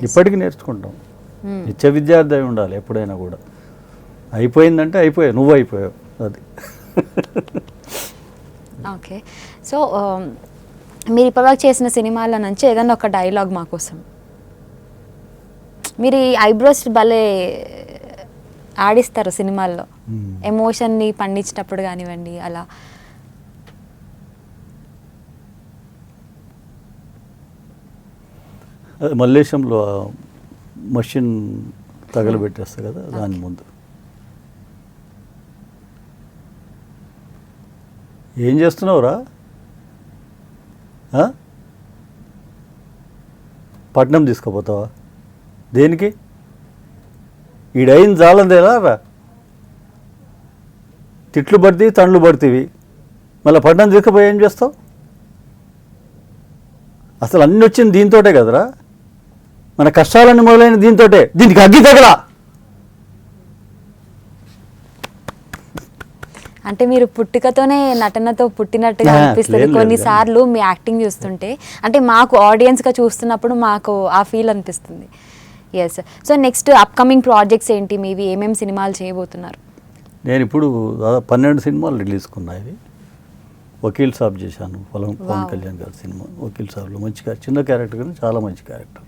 ఇప్పటికీ నేర్చుకుంటాం. నిత్య విద్యార్థి అయి ఉండాలి ఎప్పుడైనా కూడా. అయిపోయిందంటే అయిపోయావు, నువ్వు అయిపోయావు, అది. ఓకే. సో మీరు ఇప్పటివరకు చేసిన సినిమాల నుంచి ఏదన్నా ఒక డైలాగ్ మా కోసం. మీరు ఈ ఐబ్రోస్ భలే ఆడిస్తారు సినిమాల్లో, ఎమోషన్ని పండించినప్పుడు కానివ్వండి అలా. అది మల్లేశంలో మషిన్ తగలబెట్టేస్తా కదా, దాని ముందు ఏం చేస్తున్నావురా, పట్నం తీసుకుపోతావా, దేనికి, ఈడైన జాలందేలా రా, తిట్లు పడితే తండ్లు పడితేవి, మళ్ళీ పట్నం తీసుకుపోయి ఏం చేస్తావు, అసలు అన్నీ వచ్చింది దీంతోటే కదరా, మన కష్టాలన్నీ మొదలైన దీంతోటే, దీనికి అగ్గి తగలా. అంటే మీరు పుట్టుకతోనే నటనతో పుట్టినట్టుగా అనిపిస్తుంది కొన్నిసార్లు మీ యాక్టింగ్ చూస్తుంటే. అంటే మాకు ఆడియన్స్గా చూస్తున్నప్పుడు మాకు ఆ ఫీల్ అనిపిస్తుంది. Yes. So next upcoming projects ఏంటి మీవి, ఏమేమి సినిమాలు చేయబోతున్నారు? నేను ఇప్పుడు దాదాపు 12 సినిమాలు రిలీజ్ కొన్నాయి. వకీల్ సాబ్ చేశాను, పవన్ కళ్యాణ్ గారి సినిమా వకీల్ సాబ్లో మంచి చిన్న క్యారెక్టర్ కానీ చాలా మంచి క్యారెక్టర్,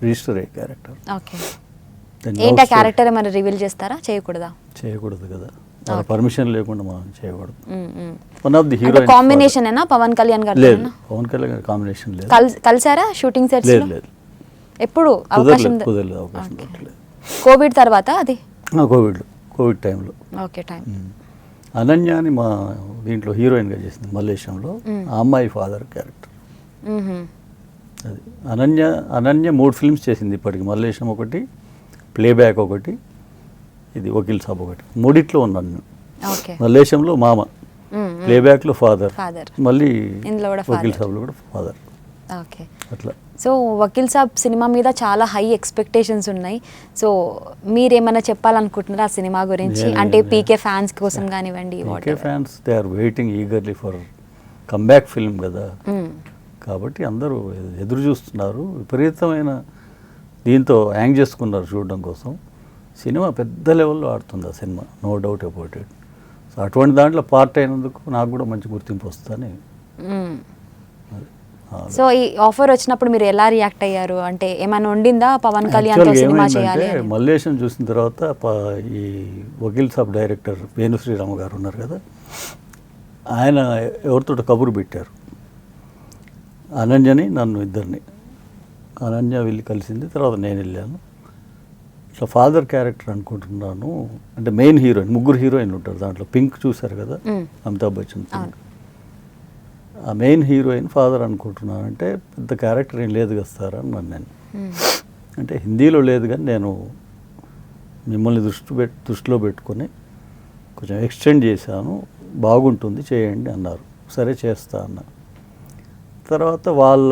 రిజిస్టర్ అయ్యే క్యారెక్టర్. ఓకే. ఏంటి ఆ క్యారెక్టర్ ఏమైనా రివీల్ చేస్తారా? చేయకూడదా? చేయకూడదు కదా, పర్మిషన్ లేకుండా మనం చేయకూడదు. One of the hero combination ఏనా పవన్ కళ్యాణ్ గారు? లేదు, పవన్ కళ్యాణ్ గారి కాంబినేషన్ లేదు. కలిసారా షూటింగ్ సెట్స్? లేదు లేదు, ఎప్పుడు అవకాశం? కుదరలేదు, అవకాశం దొరకలేదు. కోవిడ్ తర్వాత అది? కోవిడ్ టైంలో. ఓకే. టైం. అనన్య అని మా దీంట్లో హీరోయిన్గా చేసింది మల్లేశంలో, ఆ అమ్మాయి ఫాదర్ క్యారెక్టర్ అది. అనన్య 3 ఫిల్మ్స్ చేసింది ఇప్పటికి, మల్లేశం ఒకటి, ప్లేబ్యాక్ ఒకటి, ఇది వకీల్ సాబ్ ఒకటి. 3 ఉన్నాను నేను. మల్లేశంలో మామ, ప్లేబ్యాక్లో ఫాదర్, మళ్ళీ వకీల్ సాబ్లో కూడా ఫాదర్. ఓకే. అట్లా. సో వకీల్ సాబ్ సినిమా మీద చాలా హై ఎక్స్పెక్టేషన్స్ ఉన్నాయి. సో మీరేమైనా చెప్పాలనుకుంటున్నారా ఆ సినిమా గురించి? అంటే పీకే ఫ్యాన్స్ కోసం కానివ్వండి. PK fans they are waiting eagerly for comeback film కదా, కాబట్టి అందరూ ఎదురు చూస్తున్నారు. విపరీతమైన దీంతో యాంగ్ చేసుకున్నారు చూడడం కోసం. సినిమా పెద్ద లెవెల్లో ఆడుతుంది ఆ సినిమా, no doubt about it. So అటువంటి దాంట్లో పార్ట్ అయినందుకు నాకు కూడా మంచి గుర్తింపు వస్తుందని. సో ఈ ఆఫర్ వచ్చినప్పుడు మీరు ఎలా రియాక్ట్ అయ్యారు? అంటే ఏమైనా ఉండిందా పవన్ కళ్యాణ్తో సినిమా చేయాలి? మల్లేశం చూసిన తర్వాత ఈ వకీల్ సాబ్ డైరెక్టర్ వేణు శ్రీరామ గారు ఉన్నారు కదా, ఆయన ఎవరితో కబురు పెట్టారు, అనన్యని నన్ను ఇద్దరిని. అనన్య వెళ్ళి కలిసింది, తర్వాత నేను వెళ్ళాను. ఇట్లా ఫాదర్ క్యారెక్టర్ అనుకుంటున్నాను, అంటే మెయిన్ హీరోయిన్, 3 హీరోయిన్లు ఉంటారు దాంట్లో. పింక్ చూశారు కదా, అమితాబ్ బచ్చన్. ఆ మెయిన్ హీరోయిన్ ఫాదర్ అనుకుంటున్నాను అంటే, పెద్ద క్యారెక్టర్ ఏం లేదు కదా సార్ అన్నాను నేను. అంటే హిందీలో లేదు కానీ నేను మిమ్మల్ని దృష్టిలో పెట్టుకొని కొంచెం ఎక్స్టెండ్ చేశాను, బాగుంటుంది చేయండి అన్నారు. సరే చేస్తా అన్న. తర్వాత వాళ్ళ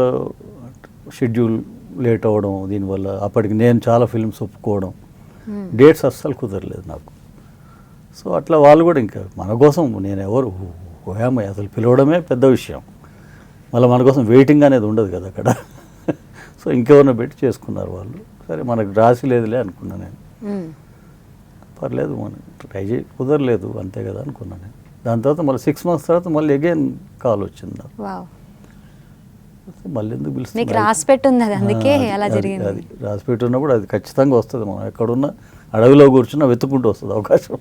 షెడ్యూల్ లేట్ అవ్వడం, దీనివల్ల అప్పటికి నేను చాలా ఫిల్మ్స్ ఒప్పుకోవడం, డేట్స్ అస్సలు కుదరలేదు నాకు. సో అట్లా వాళ్ళు కూడా ఇంకా మన కోసం, నేను ఎవరు ఓయామయ్య అసలు పిలవడమే పెద్ద విషయం, మళ్ళీ మన కోసం వెయిటింగ్ అనేది ఉండదు కదా అక్కడ. సో ఇంకెవరినో పెట్టి చేసుకున్నారు వాళ్ళు. సరే మనకు రాసి లేదులే అనుకున్నా నేను. పర్లేదు మనం ట్రై కుదరలేదు అంతే కదా అనుకున్నాను నేను. దాని తర్వాత మళ్ళీ 6 months తర్వాత మళ్ళీ అగైన్ కాల్ వచ్చింది నాకు. మళ్ళీ ఎందుకు పిలుస్తుంది, రాసి పెట్టుంది అది, అందుకే అలా జరిగింది. అది రాసి పెట్టున్నప్పుడు అది ఖచ్చితంగా వస్తుంది, మనం ఎక్కడున్నా అడవిలో కూర్చున్నా వెతుక్కుంటూ వస్తుంది అవకాశం.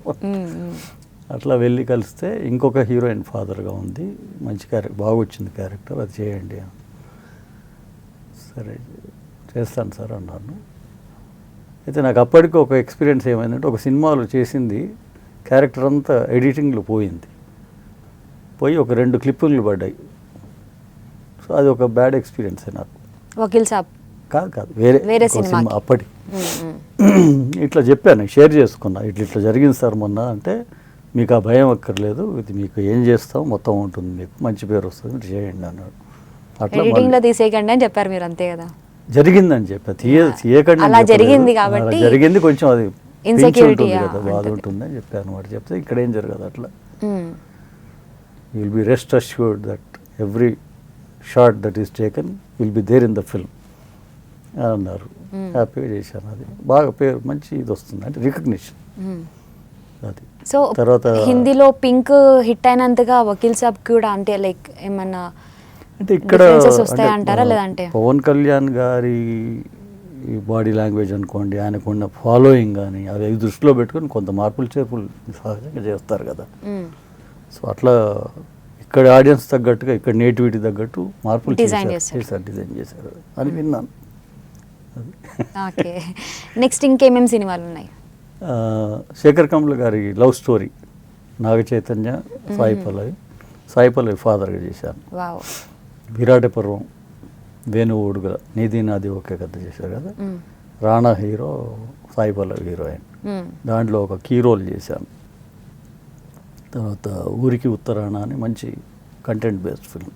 అట్లా వెళ్ళి కలిస్తే ఇంకొక హీరోయిన్ ఫాదర్గా ఉంది, మంచి క్యారెక్టర్, బాగా వచ్చింది క్యారెక్టర్, అది చేయండి. సరే చేస్తాను సార్ అన్నాను. అయితే నాకు అప్పటికి ఒక ఎక్స్పీరియన్స్ ఏమైందంటే, ఒక సినిమాలో చేసింది క్యారెక్టర్ అంతా ఎడిటింగ్లో పోయింది, పోయి ఒక 2 క్లిప్పులు పడ్డాయి. సో అది ఒక బ్యాడ్ ఎక్స్పీరియన్స్ నాకు. వకీల్ సాబ్ కాదు వేరే సినిమా అప్పటి. ఇట్లా చెప్పాను, షేర్ చేసుకున్నా, ఇట్లా జరిగింది సార్ మొన్న అంటే, మీకు ఆ భయం అక్కర్లేదు, ఇది మీకు ఏం చేస్తాం మొత్తం ఉంటుంది, మీకు మంచి పేరు వస్తుంది, మీరు చేయండి అన్నాడు. అట్లా ఎడిటింగ్లో తీసేయకండి అని చెప్పారు మీరు, అంతే కదా? జరిగిందని చెప్పా, తీయకండి అలా జరిగింది కాబట్టి జరిగింది, కొంచెం అది ఇన్సెక్యూరిటీ కదా, బాధ ఉంటుంది అని చెప్పాను. వాడు చెప్తే ఇక్కడ ఏం జరగదు అట్లా. You will be rest assured that every shot that is taken will be there in the film అన్నారు. హ్యాపీగా చేశాను. అది బాగా పేరు మంచి ఇది వస్తుంది, అంటే రికగ్నిషన్ అది. సో తర్వాత హిందీలో పింక్ హిట్ అయినంతగా వకీల్ సాబ్ కూడా అంటే లైక్ ఏమన్నా అంటే ఇక్కడ differences వస్తాయంటారా లేదంటే? పవన్ కళ్యాణ్ గారి ఈ బాడీ లాంగ్వేజ్ అనుకోండి, ఆయనకున్న ఫాలోయింగ్ కానీ అవి దృష్టిలో పెట్టుకొని కొంత మార్పులు చేర్పులు సహజంగా చేస్తారు కదా. సో అట్లా ఇక్కడ ఆడియన్స్ తగ్గట్టుగా, ఇక్కడ నేటివిటీ తగ్గట్టు మార్పులు Design డిజైన్ చేశారు అని విన్నాను. ఓకే. నెక్స్ట్ ఇంకేమేమి సినిమాలు ఉన్నాయి? శేఖర్ కమల్ గారి లవ్ స్టోరీ, నాగ చైతన్య, సాయి పల్లవి ఫాదర్గా చేశాను. వావ్. విరాట పర్వం, వేణు ఓడుగల, నీది నాది ఒకే కథ చేశారు కదా. Rana hero, Sai Pallavi heroine. దాంట్లో ఒక కీ రోల్ చేశాను. తర్వాత ఊరికి ఉత్తరాణ అని మంచి కంటెంట్ బేస్డ్ ఫిల్మ్,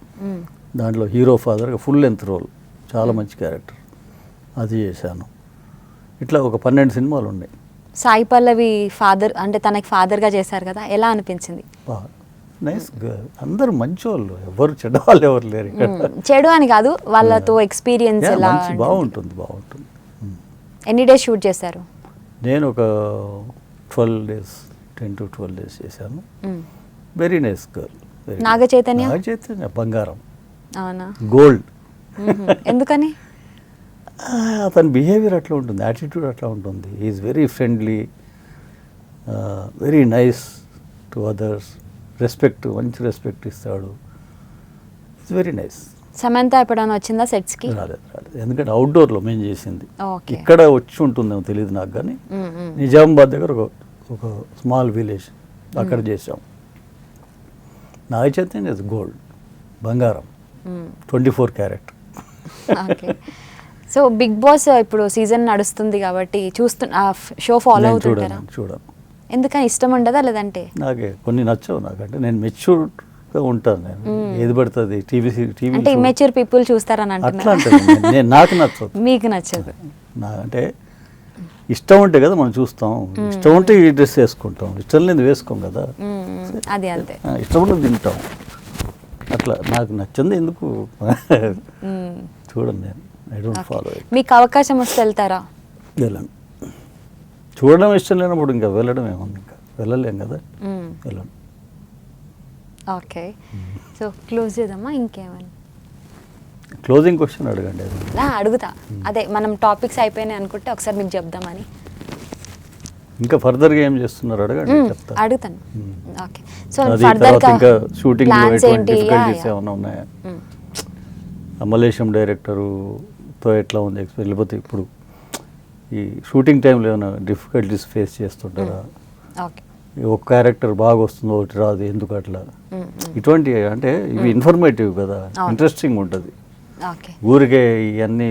దాంట్లో హీరో ఫాదర్గా ఫుల్ లెంత్ రోల్, చాలా మంచి క్యారెక్టర్, అది చేశాను. ఇట్లా ఒక 12 సినిమాలు ఉన్నాయి. సాయి పల్లవి ఫాదర్ అంటే తనకి ఫాదర్గా చేశారు కదా, ఎలా అనిపించింది? నైస్, అందరు మంచి వాళ్ళు, ఎవరు చెడ్డవాళ్ళు ఎవరు లేరు ఇక్కడ. చెడు అని కాదు, వాళ్ళతో ఎక్స్పీరియన్స్ ఎలా? బాగుంటుంది. ఎన్ని డేస్ షూట్ చేశారు? నేను ఒక 12 days, 10 to 12 days చేశాను. Very nice girl. Naga Chaitanya? Naga Chaitanya బంగారం, అవునా? గోల్డ్. ఎందుకని? అతని బిహేవియర్ అట్లా ఉంటుంది, యాటిట్యూడ్ అట్లా ఉంటుంది. Is very friendly, very nice to others, మంచి రెస్పెక్ట్ ఇస్తాడు. It's very nice. సమంత ఎప్పుడైనా వచ్చిందా సెట్స్కి? రాలేదు. ఎందుకంటే అవుట్డోర్లో మేము చేసింది. ఓకే. ఇక్కడ వచ్చి ఉంటుందేమో తెలియదు నాకు, కానీ నిజామాబాద్ దగ్గర ఒక స్మాల్ విలేజ్, అక్కడ చేసాం. నాగ చైతన్య ఇస్ గోల్డ్, బంగారం, 24 carat. Okay. So Bigg Boss ఇప్పుడు సీజన్ నడుస్తుంది కాబట్టి షో ఫాలో అవుతుంటారా? చూడను. ఎందుకని ఇష్టం ఉండదా లేదంటే? నాకే కొన్ని నచ్చవు. నాకంటే నేను మెచ్యూర్గా ఉంటాను. నేను ఏది పడుతుంది టీవీ అంటే ఇమ్మెచ్యూర్ పీపుల్ చూస్తారని అట్లా అంటున్నారు. అంటే నేను నాకు నచ్చదు. మీకు నచ్చదు? అంటే ఇష్టం ఉంటే కదా మనం చూస్తాం, ఇష్టం ఉంటే ఈ డ్రెస్ వేసుకుంటాం, ఇష్టం లేదు వేసుకోం కదా. అది అంతే. ఇష్టం ఉన్నది తింటాం. అట్లా నాకు నచ్చింది ఎందుకు చూడండి. నేను ఐ డోంట్ ఫాలో ఇట్. మీకు అవకాశం వస్తే వెళ్తారా? వెళ్ళను. చూడడం ఇష్టం లేనప్పుడు ఇంకా వెళ్ళడం ఏముంది, ఇంకా వెళ్ళలేం కదా, వెళ్ళను. ఓకే. సో క్లోజ్ చేద్దామా? ఇంకేమని క్లోజింగ్ క్వశ్చన్ అడగండి. అడుగుతా. అదే మనం టాపిక్స్ అయిపోయినాయి అనుకుంటే ఒకసారి మీకు చెప్దామని. ఇంకా ఫర్దర్గా ఏం చేస్తున్నారు అడగండి, చెప్తా. అడుగుతాను. ఓకే. సో అది ఫర్దర్ తర్వాత ఇంకా షూటింగ్ ప్లాన్స్ ఏంటి? డిఫికల్టీస్ ఏమైనా ఉన్నాయా? మలేషియం డైరెక్టర్తో ఎట్లా ఉంది ఎక్స్పీరియన్స్, లేకపోతే ఇప్పుడు ఈ షూటింగ్ టైంలో ఏమైనా డిఫికల్టీస్ ఫేస్ చేస్తుంటారా? ఓకే. ఒక క్యారెక్టర్ బాగా వస్తుందో ఒకటి రాదు, ఎందుకు అట్లా, ఇటువంటి అంటే ఇవి ఇన్ఫర్మేటివ్ కదా, ఇంట్రెస్టింగ్ ఉంటుంది. ఓకే. ఊరికే ఇవన్నీ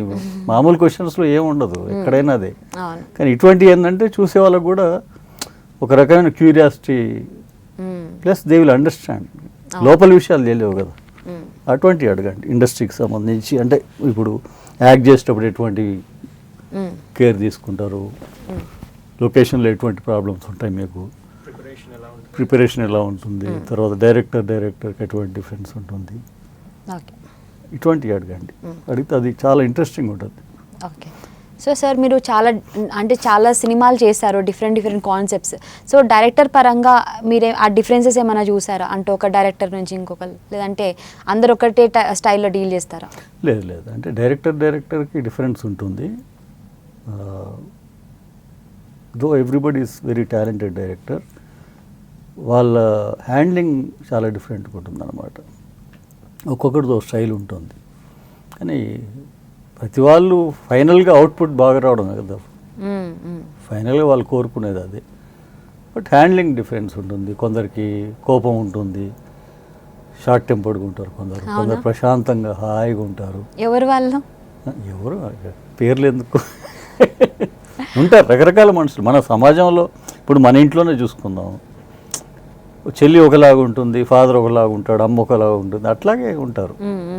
మామూలు క్వశ్చన్స్లో ఏముండదు, ఎక్కడైనా అదే. అవును. కానీ ఇటువంటి ఏంటంటే చూసే వాళ్ళకు కూడా ఒక రకమైన curiosity, plus they will understand. లోపల విషయాలు తెలియవు కదా, అటువంటివి అడగండి. ఇండస్ట్రీకి సంబంధించి అంటే ఇప్పుడు యాక్ట్ చేసేటప్పుడు ఎటువంటి కేర్ తీసుకుంటారు, లొకేషన్లో ఎటువంటి ప్రాబ్లమ్స్ ఉంటాయి మీకు, ప్రిపరేషన్ ఎలా ఉంటుంది, తర్వాత డైరెక్టర్కి ఎటువంటి డిఫరెన్స్ ఉంటుంది, ఓకే. ఇటువంటివి అడగండి. అడిగితే అది చాలా ఇంట్రెస్టింగ్ ఉంటుంది. ఓకే. సో సార్ మీరు చాలా సినిమాలు చేశారు, డిఫరెంట్ కాన్సెప్ట్స్. సో డైరెక్టర్ పరంగా మీరే ఆ డిఫరెన్సెస్ ఏమైనా చూసారా? అంటే ఒక డైరెక్టర్ నుంచి ఇంకొకరు, లేదంటే అందరు ఒకటే స్టైల్లో డీల్ చేస్తారా? లేదు. అంటే డైరెక్టర్కి డిఫరెన్స్ ఉంటుంది. Though everybody is very talented director, వాళ్ళ హ్యాండ్లింగ్ చాలా డిఫరెంట్గా ఉంటుంది అన్నమాట. ఒక్కొక్కటితో స్టైల్ ఉంటుంది. కానీ ప్రతి వాళ్ళు ఫైనల్గా అవుట్పుట్ బాగా రావడం కదా, ఫైనల్గా వాళ్ళు కోరుకునేది అదే. బట్ హ్యాండ్లింగ్ డిఫరెన్స్ ఉంటుంది. కొందరికి కోపం ఉంటుంది, షార్ట్ టెంపర్డ్గా ఉంటారు, కొందరు ప్రశాంతంగా హాయిగా ఉంటారు. ఎవరు వాళ్ళు? ఎవరు పేర్లు ఎందుకు ఉంటారు రకరకాల మనుషులు మన సమాజంలో. ఇప్పుడు మన ఇంట్లోనే చూసుకుందాం, చెల్లి ఒకలాగా ఉంటుంది, ఫాదర్ ఒకలాగా ఉంటాడు, అమ్మ ఒకలాగా ఉంటుంది, అట్లాగే ఉంటారు.